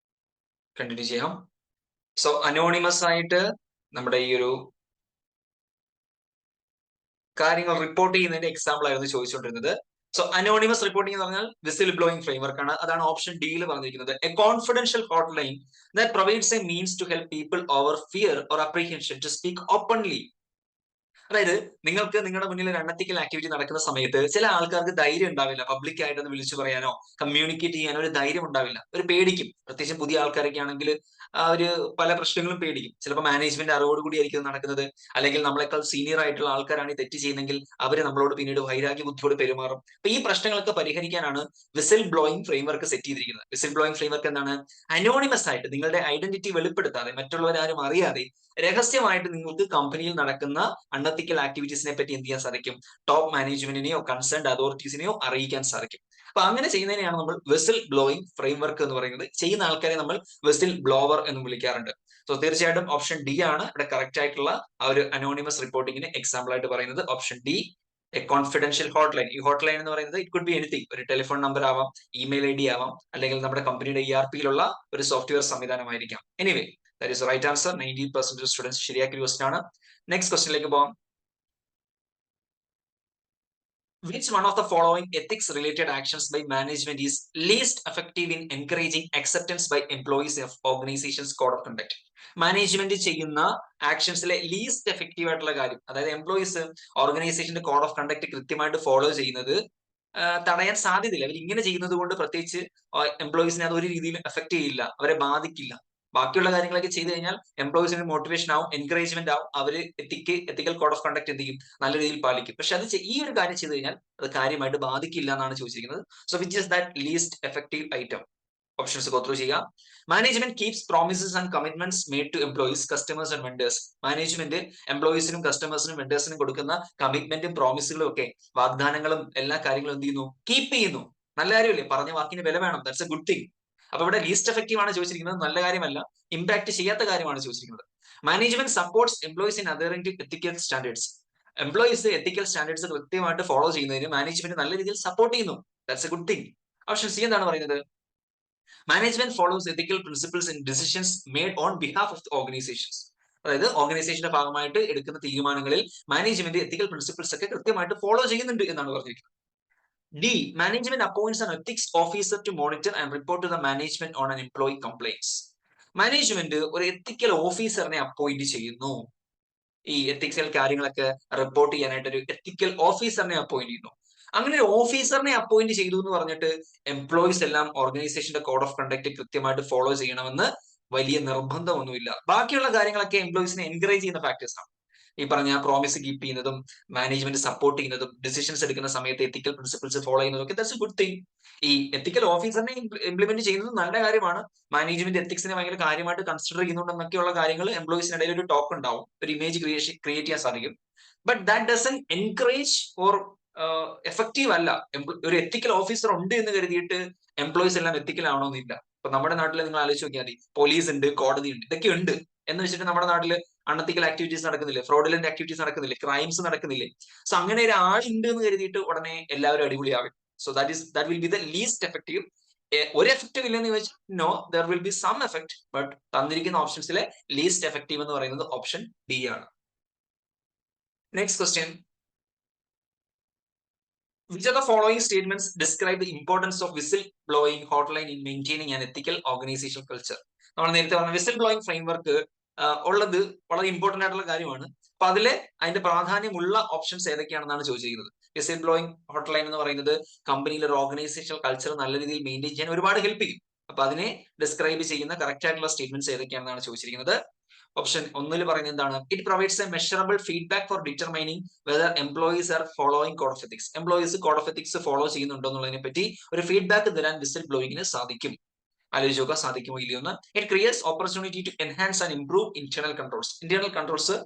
Speaker 1: Continue ചെയ്യാം. So anonymous ആയിട്ട് നമ്മുടെ ഈ ഒരു കാര്യങ്ങൾ report ചെയ്യുന്നതിന്റെ example ആയിരുന്നു ചോദിച്ചുകൊണ്ടിരുന്നത്. So anonymous reporting എന്ന് പറഞ്ഞാൽ വിസിൽ ബ്ലോയിങ് ഫ്രെയിംവർക്ക് ആണ്. അതാണ് ഓപ്ഷൻ ഡിയിൽ പറഞ്ഞിരിക്കുന്നത്. A confidential hotline that provides a means to help people over fear or apprehension to speak openly. അതായത് നിങ്ങൾക്ക് നിങ്ങളുടെ മുന്നിൽ ഒരു അൺഎത്തിക്കൽ ആക്ടിവിറ്റി നടക്കുന്ന സമയത്ത് ചില ആൾക്കാർക്ക് ധൈര്യം ഉണ്ടാവില്ല, പബ്ലിക് ആയിട്ടൊന്ന് വിളിച്ചു പറയാനോ കമ്മ്യൂണിക്കേറ്റ് ചെയ്യാനോ ഒരു ധൈര്യം ഉണ്ടാവില്ല, ഒരു പേടിക്കും. പ്രത്യേകിച്ച് പുതിയ ആൾക്കാരൊക്കെ ആണെങ്കിൽ ഒരു പല പ്രശ്നങ്ങളും പേടിക്കും. ചിലപ്പോൾ മാനേജ്മെന്റ് അറിവോട് കൂടി ആയിരിക്കും നടക്കുന്നത്, അല്ലെങ്കിൽ നമ്മളെക്കാൾ സീനിയർ ആയിട്ടുള്ള ആൾക്കാരാണ് ഈ തെറ്റ് ചെയ്യുന്നെങ്കിൽ അവർ നമ്മളോട് പിന്നീട് വൈരാഗ്യ ബുദ്ധിയോട് പെരുമാറും. അപ്പൊ ഈ പ്രശ്നങ്ങളൊക്കെ പരിഹരിക്കാനാണ് വിസിൽ ബ്ലോയിങ് ഫ്രെയിംവർക്ക് സെറ്റ് ചെയ്തിരിക്കുന്നത്. വിസിൽ ബ്ലോയിങ് ഫ്രെയിംവർക്ക് എന്താണ്? അനോണിമസ് ആയിട്ട് നിങ്ങളുടെ ഐഡന്റിറ്റി വെളിപ്പെടുത്താതെ, മറ്റുള്ളവരാരും അറിയാതെ രഹസ്യമായിട്ട് നിങ്ങൾക്ക് കമ്പനിയിൽ നടക്കുന്ന അൺഎത്തിക്കൽ ആക്ടിവിറ്റീസിനെ പറ്റി എന്ത് ചെയ്യാൻ സാധിക്കും? ടോപ്പ് മാനേജ്മെന്റിനെയോ കൺസേൺഡ് അതോറിറ്റീസിനെയോ അറിയിക്കാൻ സാധിക്കും. അപ്പൊ അങ്ങനെ ചെയ്യുന്നതിനെയാണ് നമ്മൾ വിസിൽ ബ്ലോയിങ് ഫ്രെയിംവർക്ക് എന്ന് പറയുന്നത്. ചെയ്യുന്ന ആൾക്കാരെ നമ്മൾ വിസിൽ ബ്ലോവർ എന്നും വിളിക്കാറുണ്ട്. സോ തീർച്ചയായിട്ടും ഓപ്ഷൻ ഡി ആണ് ഇവിടെ കറക്റ്റ് ആയിട്ടുള്ള ആ ഒരു അനോണിമസ് റിപ്പോർട്ടിങ്ങിന് എക്സാമ്പിൾ ആയിട്ട് പറയുന്നത്. Option D, a confidential hotline. ഈ ഹോട്ട്ലൈൻ എന്ന് പറയുന്നത് ഇറ്റ് കുഡ് ബി എനിത്തിങ്. ഒരു ടെലിഫോൺ നമ്പർ ആവാം, ഇമെയിൽ ഐ ഡി ആവാം, അല്ലെങ്കിൽ നമ്മുടെ കമ്പനിയുടെ ERP-യിലുള്ള ഒരു സോഫ്റ്റ്വെയർ സംവിധാനമായിരിക്കാം. Anyway that is the right answer. 90% of students ശരിയാക്കിയ ക്വസ്റ്റ്യൻ ആണ്. നെക്സ്റ്റ് ക്വസ്റ്റ്യനിലേക്ക് പോകാം. Which one of the following ethics related actions by management is least effective in encouraging acceptance by employees of organization's code of conduct? Management ചെയ്യുന്ന ആക്ഷൻസിലെ least effective ആയിട്ടുള്ള കാര്യം, അതായത് employees ഓർഗനൈസേഷന്റെ code of conduct കൃത്യമായിട്ട് follow ചെയ്യുന്നത് തടയാൻ സാധ്യതയില്ല. അവർ ഇങ്ങനെ ചെയ്യുന്നത് കൊണ്ട് പ്രത്യേകിച്ച് എംപ്ലോയീസിനെ അത് ഒരു രീതിയിലും എഫക്ട് ചെയ്യില്ല, അവരെ ബാധിക്കില്ല. ബാക്കിയുള്ള കാര്യങ്ങളൊക്കെ ചെയ്തു കഴിഞ്ഞാൽ എംപ്ലോയീസിന് മോട്ടിവേഷൻ ആവും, എൻകറേജ്മെന്റ് ആവും, അവര് എത്തിക്കൽ കോഡ് ഓഫ് കണ്ടക്ട് എന്ത് ചെയ്യും? നല്ല രീതിയിൽ പാലിക്കും. പക്ഷെ അത് ഈ ഒരു കാര്യം ചെയ്തു കഴിഞ്ഞാൽ അത് കാര്യമായിട്ട് ബാധിക്കില്ല എന്നാണ് ചോദിച്ചിരിക്കുന്നത്. So which is that least effective item? Options go through ചെയ്യാം. Management keeps promises and commitments made to employees, customers and vendors. Management എംപ്ലോയീസിനും കസ്റ്റമേഴ്സിനും വെണ്ടേഴ്സിനും കൊടുക്കുന്ന കമ്മിറ്റ്മെന്റും പ്രോമിസുകളും ഒക്കെ, വാഗ്ദാനങ്ങളും എല്ലാ കാര്യങ്ങളും എന്ത് ചെയ്യുന്നു? കീപ്പ് ചെയ്യുന്നു. നല്ല കാര്യമല്ലേ? പറഞ്ഞ വാക്കിന് വില വേണം. That's a good thing. അപ്പൊ ഇവിടെ ലീസ്റ്റ് എഫക്റ്റീവ് ആണ് ചോദിച്ചിരിക്കുന്നത്, നല്ല കാര്യമല്ല. ഇമ്പാക്ട് ചെയ്യാത്ത കാര്യമാണ് ചോദിച്ചിരിക്കുന്നത്. Management supports employees in adhering to ethical standards. Employees ethical standards കൃത്യമായിട്ട് ഫോളോ ചെയ്യുന്നതിന് മാനേജ്മെന്റ് നല്ല രീതിയിൽ സപ്പോർട്ട് ചെയ്യുന്നു. That's a good thing. Option C എന്താണ് പറയുന്നത്? Management follows ethical principles in decisions made on behalf of the organisations. അതായത് ഓർഗനൈസേഷന്റെ ഭാഗമായിട്ട് എടുക്കുന്ന തീരുമാനങ്ങളിൽ മാനേജ്മെന്റ് എത്തിക്കൽ പ്രിൻസിപ്പിൾസ് ഒക്കെ കൃത്യമായിട്ട് ഫോളോ ചെയ്യുന്നുണ്ട് എന്നാണ് പറഞ്ഞിരിക്കുന്നത്. D, management appoints an ethics officer to monitor and report to the management on an employee complaints. Management ഒരു എത്തിക്കൽ ഓഫീസറിനെ അപ്പോയിന്റ് ചെയ്യുന്നു. ഈ എത്തിക്സൽ കാര്യങ്ങളൊക്കെ റിപ്പോർട്ട് ചെയ്യാനായിട്ട് ഒരു എത്തിക്കൽ ഓഫീസറിനെ അപ്പോയിന്റ് ചെയ്യുന്നു. അങ്ങനെ ഒരു ഓഫീസറിനെ അപ്പോയിന്റ് ചെയ്തു എന്ന് പറഞ്ഞിട്ട് എംപ്ലോയീസ് എല്ലാം ഓർഗനൈസേഷന്റെ കോഡ് ഓഫ് കണ്ടക്ട് കൃത്യമായിട്ട് ഫോളോ ചെയ്യണമെന്ന് വലിയ നിർബന്ധമൊന്നുമില്ല. ബാക്കിയുള്ള കാര്യങ്ങളൊക്കെ എംപ്ലോയീസിനെ എൻകറേജ് ചെയ്യുന്ന ഫാക്ടേഴ്സ് ആണ്. ഈ പറഞ്ഞ പ്രോമിസ് കീപ്പ് ചെയ്യുന്നതും മാനേജ്മെന്റ് സപ്പോർട്ട് ചെയ്യുന്നതും ഡിസിഷൻസ് എടുക്കുന്ന സമയത്ത് എത്തിക്കൽ പ്രിൻസിപ്പിൾസ് ഫോളോ ചെയ്യുന്നതും ഒക്കെ ദാറ്റ്സ് എ ഗുഡ് തിങ്. ഈ എത്തിക്കൽ ഓഫീസറിനെ ഇംപ്ലിമെന്റ് ചെയ്യുന്നത് നല്ല കാര്യമാണ്. മാനേജ്മെന്റ് എത്തിക്സിനെ ഭയങ്കര കാര്യമായിട്ട് കൺസിഡർ ചെയ്യുന്നുണ്ടെന്നൊക്കെയുള്ള കാര്യങ്ങൾ എംപ്ലോയീസിനിടയിൽ ഒരു ടോക്ക് ഉണ്ടാവും, ഒരു ഇമേജ് ക്രിയേറ്റ് ചെയ്യാൻ സാധിക്കും. But that doesn't encourage or effective അല്ല. ഒരു എത്തിക്കൽ ഓഫീസർ ഉണ്ട് എന്ന് കരുതിയിട്ട് എംപ്ലോയീസ് എല്ലാം എത്തിക്കൽ ആവണമെന്നില്ല. ഇപ്പൊ നമ്മുടെ നാട്ടിൽ നിങ്ങൾ ആലോചിച്ച് നോക്കിയാൽ മതി, പോലീസ് ഉണ്ട്, കോടതി ഉണ്ട്, ഇതൊക്കെ ഉണ്ട് എന്ന് വെച്ചിട്ട് നമ്മുടെ നാട്ടിൽ അൺഎത്തിക്കൽ ആക്ടിവിറ്റീസ് നടക്കുന്നില്ലേ, ഫ്രോഡുലന്റ് ആക്ടിവിറ്റീസ് നടക്കുന്നില്ലേ, ക്രൈംസ് നടക്കുന്നില്ലേ? സോ അങ്ങനെ ഒരാളുണ്ട് എന്ന് കരുതിയിട്ട് ഉടനെ എല്ലാവരും അടിപൊളിയാകും. So that will be the least effective. ഒരു എഫക്റ്റീവ് ഇല്ലെന്ന് ചോദിച്ചാൽ no, there will be some effect. But തന്നിരിക്കുന്ന ഓപ്ഷൻസിലെ ലീസ്റ്റ് എഫക്റ്റീവ് എന്ന് പറയുന്നത് ഓപ്ഷൻ ഡി ആണ്. Next question. Which of the following statements describe the importance of whistle-blowing hotline in maintaining an ethical organizational culture? നമ്മൾ നേരത്തെ പറഞ്ഞ വിസിൽ ബ്ലോയിങ് ഫ്രെയിംവർക്ക് ഉള്ളത് വളരെ ഇമ്പോർട്ടന്റ് ആയിട്ടുള്ള കാര്യമാണ്. അപ്പൊ അതിലെ അതിന്റെ പ്രാധാന്യമുള്ള ഓപ്ഷൻസ് ഏതൊക്കെയാണെന്നാണ് ചോദിച്ചിരിക്കുന്നത്. വിസിൽ ബ്ലോയിങ് ഹോട്ട്ലൈൻ എന്ന് പറയുന്നത് കമ്പനിയിലെ ഒരു ഓർഗനൈസേഷണൽ കൾച്ചർ നല്ല രീതിയിൽ മെയിൻറ്റെയിൻ ചെയ്യാൻ ഒരുപാട് ഹെൽപ്പ് ചെയ്യും. അപ്പൊ അതിനെ ഡിസ്ക്രൈബ് ചെയ്യുന്ന കറക്റ്റ് ആയിട്ടുള്ള സ്റ്റേറ്റ്മെന്റ്സ് ഏതൊക്കെയാണെന്നാണ് ചോദിച്ചിരിക്കുന്നത്. ഓപ്ഷൻ ഒന്നിൽ പറയുന്നത് എന്താണ്? It provides A measurable feedback four determining whether employees are following code of ethics. Employees code of ethics follow ചെയ്യുന്നുണ്ടോ എന്നുള്ളതിനെ പറ്റി ഒരു ഫീഡ്ബാക്ക് തരാൻ വിസിൽ ബ്ലോയിങ്ങിന് സാധിക്കും. ആലോചിച്ച് നോക്കുക, സാധിക്കുമോ ഇല്ലയോ എന്ന്. It creates opportunity to enhance and improve internal controls. Internal controls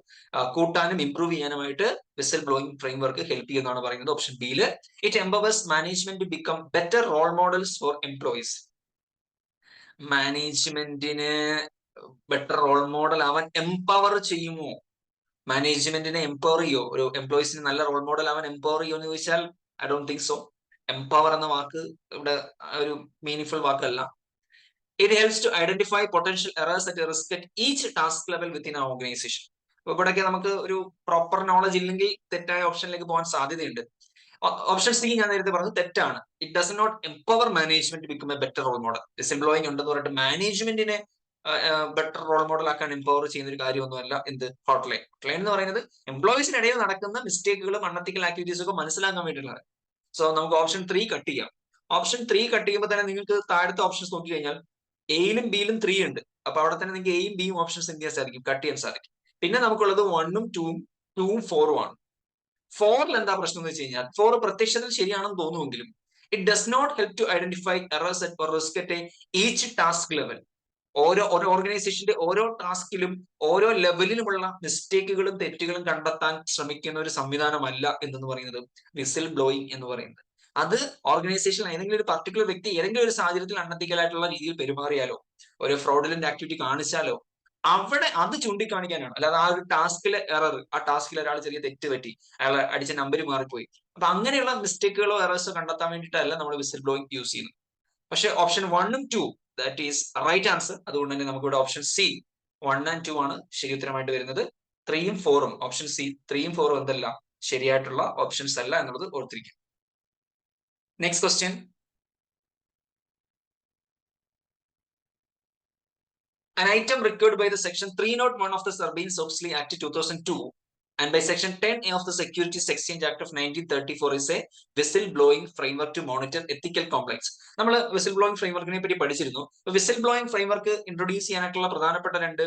Speaker 1: കൂട്ടാനും ഇംപ്രൂവ് ചെയ്യാനുമായിട്ട് വിസിൽ ബ്ലോയിങ് ഫ്രെയിംവർക്ക് ഹെൽപ്പ് ചെയ്യുന്നതാണ് പറയുന്നത് ഓപ്ഷൻ ബിയില്. It empowers management to become better role models for employees. മാനേജ്മെന്റിന് ബെറ്റർ റോൾ മോഡൽ ആവാൻ എംപവർ ചെയ്യുമോ? മാനേജ്മെന്റിനെ empower ചെയ്യോ? ഒരു എംപ്ലോയീസിന് നല്ല റോൾ മോഡൽ ആവാൻ എംപവർ ചെയ്യോ എന്ന് ചോദിച്ചാൽ I don't think so. Empower എന്ന വാക്ക് ഇവിടെ ഒരു മീനിങ്ഫുൾ വാക്കല്ല. It helps to identify potential errors at risk at each task level within a organisation. അപ്പൊ ഇവിടെയൊക്കെ നമുക്ക് ഒരു പ്രോപ്പർ നോളജ് ഇല്ലെങ്കിൽ തെറ്റായ ഓപ്ഷനിലേക്ക് പോകാൻ സാധ്യതയുണ്ട്. ഓപ്ഷൻ സി ഞാൻ നേരത്തെ പറഞ്ഞത് തെറ്റാണ്. It does not empower management become a better role model. Whistle blowing ഉണ്ടെന്ന് പറഞ്ഞിട്ട് മാനേജ്മെന്റിനെ ബെറ്റർ റോൾ മോഡൽ ആക്കാൻ എംപവർ ചെയ്യുന്ന ഒരു കാര്യമൊന്നുമല്ല എന്ത് ഹോട്ട്ലൈൻ. ഹോട്ട്ലൈൻ എന്ന് പറയുന്നത് എംപ്ലോയീസിനിടയിൽ നടക്കുന്ന മിസ്റ്റേക്കുകളും അൺഎത്തിക്കൽ ആക്ടിവിറ്റീസും ഒക്കെ മനസ്സിലാക്കാൻ വേണ്ടിയിട്ടുള്ളത്. സോ നമുക്ക് ഓപ്ഷൻ 3 കട്ട് ചെയ്യാം. ഓപ്ഷൻ 3 കട്ട് ചെയ്യുമ്പോൾ തന്നെ നിങ്ങൾക്ക് താഴത്തെ ഓപ്ഷൻസ് നോക്കി കഴിഞ്ഞാൽ എയിലും ബിയിലും 3 ഉണ്ട്. അപ്പൊ അവിടെ തന്നെ നിങ്ങൾക്ക് എയും ബിയും ഓപ്ഷൻസ് എന്ത് ചെയ്യാൻ സാധിക്കും? കട്ട് ചെയ്യാൻ സാധിക്കും. പിന്നെ നമുക്കുള്ളത് 1ഉം 2ഉം 2ഉം 4ഉം ആണ്. 4ൽ എന്താ പ്രശ്നം എന്ന് വെച്ച് കഴിഞ്ഞാൽ 4 പ്രത്യക്ഷത്തിൽ ശരിയാണെന്ന് തോന്നുമെങ്കിലും it does not help to identify errors at risk at each task level. ഓരോ ഓർഗനൈസേഷന്റെ ഓരോ ടാസ്കിലും ഓരോ ലെവലിലുമുള്ള മിസ്റ്റേക്കുകളും തെറ്റുകളും കണ്ടെത്താൻ ശ്രമിക്കുന്ന ഒരു സംവിധാനമല്ല എന്ന് പറയുന്നത് വിസിൽ ബ്ലോയിങ് എന്ന് പറയുന്നത്. അത് ഓർഗനൈസേഷൻ ഏതെങ്കിലും ഒരു പർട്ടിക്കുലർ വ്യക്തി ഏതെങ്കിലും ഒരു സാഹചര്യത്തിൽ അൺഎത്തിക്കലായിട്ടുള്ള രീതിയിൽ പെരുമാറിയാലോ, ഒരു ഫ്രോഡുലന്റ് ആക്ടിവിറ്റി കാണിച്ചാലോ അവിടെ അത് ചൂണ്ടിക്കാണിക്കാനാണ്. അല്ലാതെ ആ ഒരു ടാസ്കിലെ എറർ, ആ ടാസ്കിൽ ഒരാൾ ചെറിയ തെറ്റ് പറ്റി, അയാൾ അടിച്ച നമ്പർ മാറിപ്പോയി, അപ്പൊ അങ്ങനെയുള്ള മിസ്റ്റേക്കുകളോ എറേഴ്സോ കണ്ടെത്താൻ വേണ്ടിയിട്ടല്ല നമ്മൾ വിസിൽ ബ്ലോയിങ് യൂസ് ചെയ്യുന്നത്. പക്ഷെ ഓപ്ഷൻ 1ഉം 2 ദാറ്റ് ഈസ് റൈറ്റ് ആൻസർ. അതുകൊണ്ട് തന്നെ നമുക്ക് ഇവിടെ ഓപ്ഷൻ സി 1 and 2 ആണ് ശരി ഉത്തരമായിട്ട് വരുന്നത്. 3ഉം 4ഉം ഓപ്ഷൻ സി 3ഉം 4ഉം എന്തല്ല ശരിയായിട്ടുള്ള ഓപ്ഷൻസ് അല്ല എന്നുള്ളത് ഓർത്തിരിക്കും. Next question. An item required by the section 301 of the Sarbanes-Oxley Act 2002 and by section 10A of the Securities Exchange Act of 1934 is a whistle-blowing framework to monitor ethical complaints. നമ്മൾ whistle blowing ഫ്രെയിംവർക്കിനെ പറ്റി പഠിച്ചിരുന്നു. Whistle blowing framework introduce ചെയ്യാനായിട്ടുള്ള പ്രധാനപ്പെട്ട 2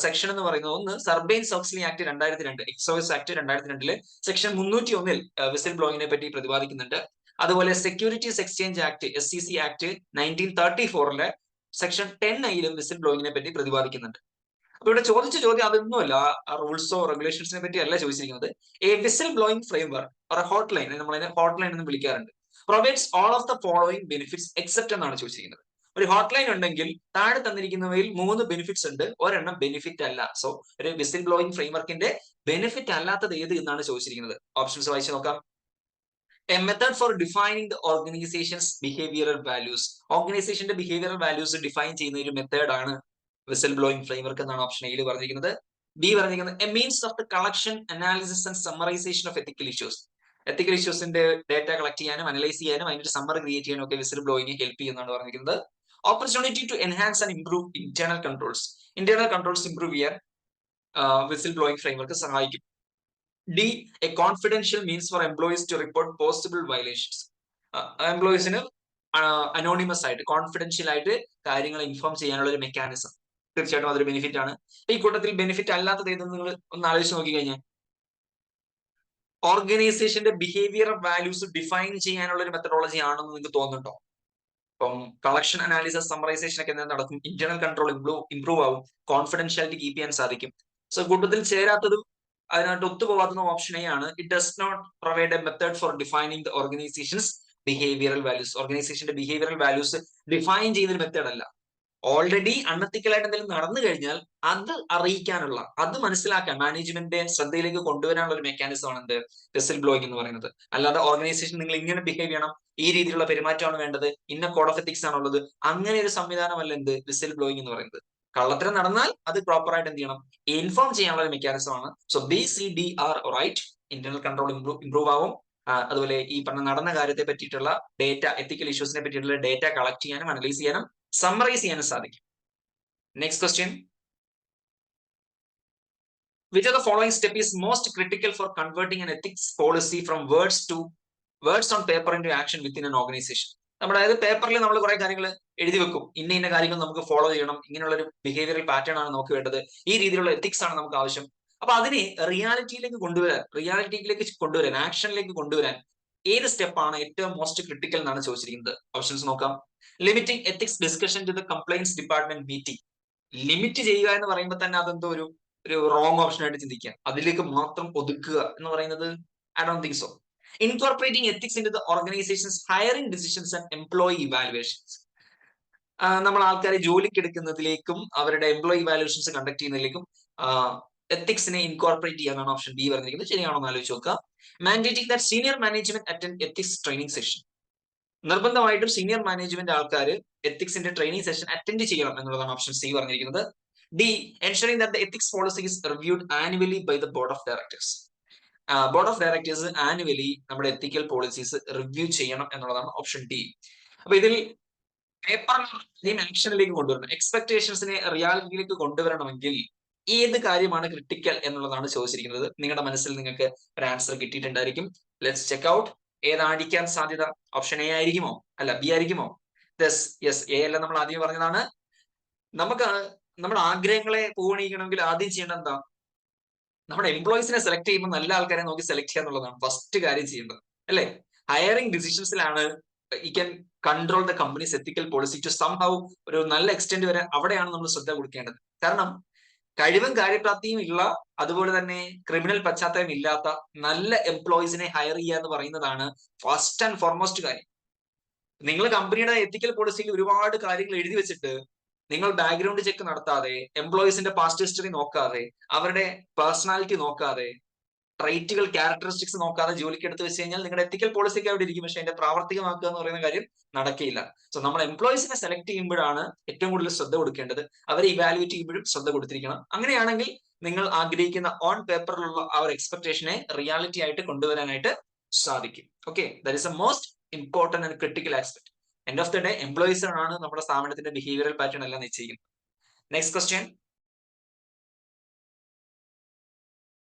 Speaker 1: section എന്ന് പറയുന്നത്, ഒന്ന് Sarbanes Oxley act 2002, എക്സോയിസ് act 2002 section 301 whistle ബ്ലോയിങ്ങിനെ പറ്റി പ്രതിപാദിക്കുന്നുണ്ട്. അതുപോലെ securities exchange act SEC act 1934 section 10(i) വിസിൽ ബ്ലോയിങ്ങിനെ പറ്റി പ്രതിപാദിക്കുന്നുണ്ട്. അപ്പൊ ഇവിടെ ചോദിച്ച ചോദ്യം അതൊന്നുമല്ല, റൂൾസോ റെഗുലേഷൻസിനെ പറ്റി അല്ല ചോദിച്ചിരിക്കുന്നത്. എ വിസിൽ ബ്ലോയിങ് ഫ്രെയിംവർക്ക് ഒരു ഹോട്ട് ലൈൻ, നമ്മളതിനെ ഹോട്ട് ലൈൻ എന്ന് വിളിക്കാറുണ്ട്, provides all of the following benefits except എന്നാണ് ചോദിച്ചിരിക്കുന്നത്. ഒരു ഹോട്ട് ലൈൻ ഉണ്ടെങ്കിൽ താഴെ തന്നിരിക്കുന്നവയിൽ 3 ബെനിഫിറ്റ്സ് ഉണ്ട്, ഒരെണ്ണം ബെനിഫിറ്റ് അല്ല. സോ ഒരു വിസിൽ ബ്ലോയിങ് ഫ്രെയിംവർക്കിന്റെ ബെനിഫിറ്റ് അല്ലാത്തത് ഏത് എന്നാണ് ചോദിച്ചിരിക്കുന്നത്. ഓപ്ഷൻസ് വായിച്ചു നോക്കാം. A method for defining the organization's behavioral values. ഓർഗനൈസേഷന്റെ ബിഹേവിയറൽ വാല്യൂസ് ഡിഫൈൻ ചെയ്യുന്ന ഒരു മെത്തേഡ് ആണ് വിസിൽ ബ്ലോയിങ് ഫ്രെയിംവർക്ക് എന്നാണ് ഓപ്ഷൻ എയിൽ പറഞ്ഞിരിക്കുന്നത്. ബി പറഞ്ഞിരിക്കുന്നത് a means of the collection, analysis and summarisation of ethical issues. എത്തിക്കൽ ഇഷ്യൂസിന്റെ ഡേറ്റ കളക്ട് ചെയ്യാനും അനലൈസ് ചെയ്യാനും അതിന്റെ സമ്മറി ക്രിയേറ്റ് ചെയ്യാനും ഒക്കെ വിസിൽ ബ്ലോയിങ് ഹെൽപ്പ് ചെയ്യുന്നതാണ് പറഞ്ഞിരിക്കുന്നത്. Opportunity to enhance and improve internal controls. Internal controls improve ചെയ്യാൻ വിസിൽ ബ്ലോയിങ് ഫ്രെയിംവർക്ക് സഹായിക്കും. D a confidential means for employees to report possible violations. എംപ്ലോയീസിന് അനോണിമസ് ആയിട്ട് കോൺഫിഡൻഷ്യൽ ആയിട്ട് കാര്യങ്ങൾ ഇൻഫോം ചെയ്യാനുള്ള ഒരു മെക്കാനിസം. തീർച്ചയായിട്ടും അതൊരു ബെനിഫിറ്റ് ആണ്. ഈ കൂട്ടത്തിൽ ബെനിഫിറ്റ് അല്ലാത്തത് ഏതെന്ന് നിങ്ങൾ ഒന്ന് ആലോചിച്ച് നോക്കി കഴിഞ്ഞാൽ, ഓർഗനൈസേഷന്റെ ബിഹേവിയർ വാല്യൂസ് ഡിഫൈൻ ചെയ്യാനുള്ള ഒരു മെത്തഡോളജി ആണെന്ന് നിങ്ങൾക്ക് തോന്നുന്നുണ്ടോ? ഇപ്പം കളക്ഷൻ, അനാലിസിസ്, സമ്മറൈസേഷൻ ഒക്കെ നടക്കും, ഇന്റേണൽ കൺട്രോൾ ഇംപ്രൂവ് ആവും, കോൺഫിഡൻഷ്യാലിറ്റി കീപ്പ് ചെയ്യാൻ സാധിക്കും. സോ കൂട്ടത്തിൽ ചേരാത്തതും അതിനായിട്ട് ഒത്തുപോകാത്തതും ഓപ്ഷൻ എ ആണ്. It does not provide a method for defining the organisations behavioural values. ഓർഗനൈസേഷന്റെ ബിഹേവിയറൽ വാല്യൂസ് ഡിഫൈൻ ചെയ്യുന്ന ഒരു മെത്തേഡ് അല്ല. ഓൾറെഡി അൺഎത്തിക്കലായിട്ട് എന്തെങ്കിലും നടന്നു കഴിഞ്ഞാൽ അത് അറിയിക്കാനുള്ള, അത് മനസ്സിലാക്കാൻ മാനേജ്മെന്റിന്റെ ശ്രദ്ധയിലേക്ക് കൊണ്ടുവരാനുള്ള ഒരു മെക്കാനിസം ആണ് എന്ത്, വിസിൽ ബ്ലോയിങ് എന്ന് പറയുന്നത്. അല്ലാതെ ഓർഗനൈസേഷൻ നിങ്ങൾ ഇങ്ങനെ ബിഹേവ് ചെയ്യണം, ഈ രീതിയിലുള്ള പെരുമാറ്റമാണ് വേണ്ടത്, ഇന്ന കോഡ് ഓഫ് എത്തിക്സ് ആണുള്ളത്, അങ്ങനെ ഒരു സംവിധാനമല്ല എന്ത് വിസിൽ ബ്ലോയിങ് എന്ന് പറയുന്നത്. കള്ളത്തരം നടന്നാൽ അത് പ്രോപ്പർ ആയിട്ട് എന്ത് ചെയ്യണം, ഇൻഫോം ചെയ്യാനുള്ള ഒരു മെക്കാനിസം ആണ്. So BCD are right. Internal control improve ആവും. അതുപോലെ ഈ പറഞ്ഞ നടന്ന കാര്യത്തെ പറ്റിയിട്ടുള്ള ഡേറ്റ, എത്തിക്കൽ ഇഷ്യൂസിനെ പറ്റിയിട്ടുള്ള ഡേറ്റ കളക്ട് ചെയ്യാനും അനലൈസ് ചെയ്യാനും സമ്മറൈസ് ചെയ്യാനും സാധിക്കും. Next question. Which of the following step is most critical for converting an ethics policy from words on paper into action within an organization? നമ്മുടെ അതായത് പേപ്പറിൽ നമ്മൾ കുറെ കാര്യങ്ങൾ എഴുതി വെക്കും, ഇന്ന ഇന്ന കാര്യങ്ങൾ നമുക്ക് ഫോളോ ചെയ്യണം, ഇങ്ങനെയുള്ള ഒരു ബിഹേവിയറൽ പാറ്റേൺ ആണ് നമുക്ക് വേണ്ടത്, ഈ രീതിയിലുള്ള എത്തിക്സ് ആണ് നമുക്ക് ആവശ്യം. അപ്പൊ അതിനെ റിയാലിറ്റിയിലേക്ക് കൊണ്ടുവരാൻ ആക്ഷനിലേക്ക് കൊണ്ടുവരാൻ ഏത് സ്റ്റെപ്പാണ് ഏറ്റവും മോസ്റ്റ് ക്രിട്ടിക്കൽ എന്നാണ് ചോദിച്ചിരിക്കുന്നത്. ഓപ്ഷൻസ് നോക്കാം. Limiting ethics discussion to the compliance department meeting. Limit ചെയ്യുക എന്ന് പറയുമ്പോൾ തന്നെ അതെന്തോ ഒരു റോങ് ഓപ്ഷൻ ആയിട്ട് ചിന്തിക്കുക, അതിലേക്ക് മാത്രം ഒതുക്കുക എന്ന് പറയുന്നത് I don't think so. Incorporating ethics into the organisations hiring decisions and employee evaluations. നമ്മൾ ആൾക്കാരെ ജോലിക്ക് എടുക്കുന്നതിലേക്കും അവരുടെ എംപ്ലോയി ഇവാലുവേഷൻസ് കണ്ടക്ട് ചെയ്യുന്നതിലേക്കും എത്തിക്സിനെ ഇൻകോർപ്പറേറ്റ് ചെയ്യാനാണ് ഓപ്ഷൻ ബി പറഞ്ഞിരിക്കുന്നത്. ശരിയാണോ എന്ന് ആലോചിച്ച് നോക്കുക. Mandating that senior management attend ethics training session. നിർബന്ധമായിട്ടും സീനിയർ മാനേജ്മെന്റ് ആൾക്കാർ എത്തിക്സിന്റെ ട്രെയിനിങ് സെഷൻ അറ്റൻഡ് ചെയ്യണം എന്നുള്ളതാണ് ഓപ്ഷൻ സി പറഞ്ഞിരിക്കുന്നത്. D ensuring that the ethics policy is reviewed annually by the board of directors. Board of directors annually നമ്മുടെ എത്തിക്കൽ policies review ചെയ്യണം എന്നുള്ളതാണ് option D. അപ്പൊ ഇതിൽ പേപ്പറിൽ ആക്ഷനിലേക്ക് കൊണ്ടുവരണം, എക്സ്പെക്ടേഷൻസിനെ റിയാലിറ്റിയിലേക്ക് കൊണ്ടുവരണമെങ്കിൽ ഏത് കാര്യമാണ് ക്രിട്ടിക്കൽ എന്നുള്ളതാണ് ചോദിച്ചിരിക്കുന്നത്. നിങ്ങളുടെ മനസ്സിൽ നിങ്ങൾക്ക് ഒരു ആൻസർ കിട്ടിയിട്ടുണ്ടായിരിക്കും. Let's check out. ഏതായിരിക്കാൻ സാധ്യത? ഓപ്ഷൻ എ ആയിരിക്കുമോ, അല്ല ബി ആയിരിക്കുമോ? യെസ്, എ അല്ല, നമ്മൾ ആദ്യം പറഞ്ഞതാണ്. നമുക്ക് നമ്മുടെ ആഗ്രഹങ്ങളെ പൂവണിയിക്കണമെങ്കിൽ ആദ്യം ചെയ്യേണ്ടത് എന്താ? നമ്മുടെ എംപ്ലോയീസിനെ സെലക്ട് ചെയ്യുമ്പോൾ നല്ല ആൾക്കാരെ നോക്കി സെലക്ട് ചെയ്യുക എന്നുള്ളതാണ് ഫസ്റ്റ് കാര്യം ചെയ്യേണ്ടത്, അല്ലെ? ഹയറിംഗ് ഡിസിഷൻസിലാണ് you can control the companies ethical policy to somehow ഒരു നല്ല എക്സ്റ്റെന്റ് വരെ അവിടെയാണ് നമ്മൾ ശ്രദ്ധ കൊടുക്കേണ്ടത്. കാരണം കഴിവും കാര്യപ്രാപ്തിയും ഉള്ള, അതുപോലെ തന്നെ ക്രിമിനൽ പശ്ചാത്തലം ഇല്ലാത്ത നല്ല എംപ്ലോയീസിനെ ഹയർ ചെയ്യുക എന്ന് പറയുന്നതാണ് ഫസ്റ്റ് ആൻഡ് ഫോർമോസ്റ്റ് കാര്യം. നിങ്ങൾ കമ്പനിയുടെ എത്തിക്കൽ പോളിസിയിൽ ഒരുപാട് കാര്യങ്ങൾ എഴുതി വെച്ചിട്ട് നിങ്ങൾ ബാക്ക്ഗ്രൗണ്ട് ചെക്ക് നടത്താതെ, എംപ്ലോയീസിന്റെ പാസ്റ്റ് ഹിസ്റ്ററി നോക്കാതെ, അവരുടെ പേഴ്സണാലിറ്റി നോക്കാതെ, ട്രൈറ്റുകൾ, ക്യാരക്ടറിസ്റ്റിക്സ് നോക്കാതെ ജോലിക്ക് എടുത്ത് വെച്ച് കഴിഞ്ഞാൽ നിങ്ങളുടെ എത്തിക്കൽ പോളിസിക്ക് അവിടെ ഇരിക്കും, പക്ഷെ അതിന്റെ പ്രാവർത്തികമാക്കുക എന്ന് പറയുന്ന കാര്യം നടക്കില്ല. സോ നമ്മൾ എംപ്ലോയീസിനെ സെലക്ട് ചെയ്യുമ്പോഴാണ് ഏറ്റവും കൂടുതൽ ശ്രദ്ധ കൊടുക്കേണ്ടത്. അവരെ ഇവാലുവേറ്റ് ചെയ്യുമ്പോഴും ശ്രദ്ധ കൊടുത്തിരിക്കണം. അങ്ങനെയാണെങ്കിൽ നിങ്ങൾ ആഗ്രഹിക്കുന്ന ഓൺ പേപ്പറിലുള്ള ആ ഒരു എക്സ്പെക്ടേഷനെ റിയാലിറ്റി ആയിട്ട് കൊണ്ടുവരാനായിട്ട് സാധിക്കും. Okay, that is A most important and critical aspect. End of the day employees ആണ് നമ്മുടെ സ്ഥാപനത്തിന്റെ ബിഹേവിയറൽ പാറ്റേൺ എല്ലാം നിശ്ചയിക്കുന്നത്. Next question.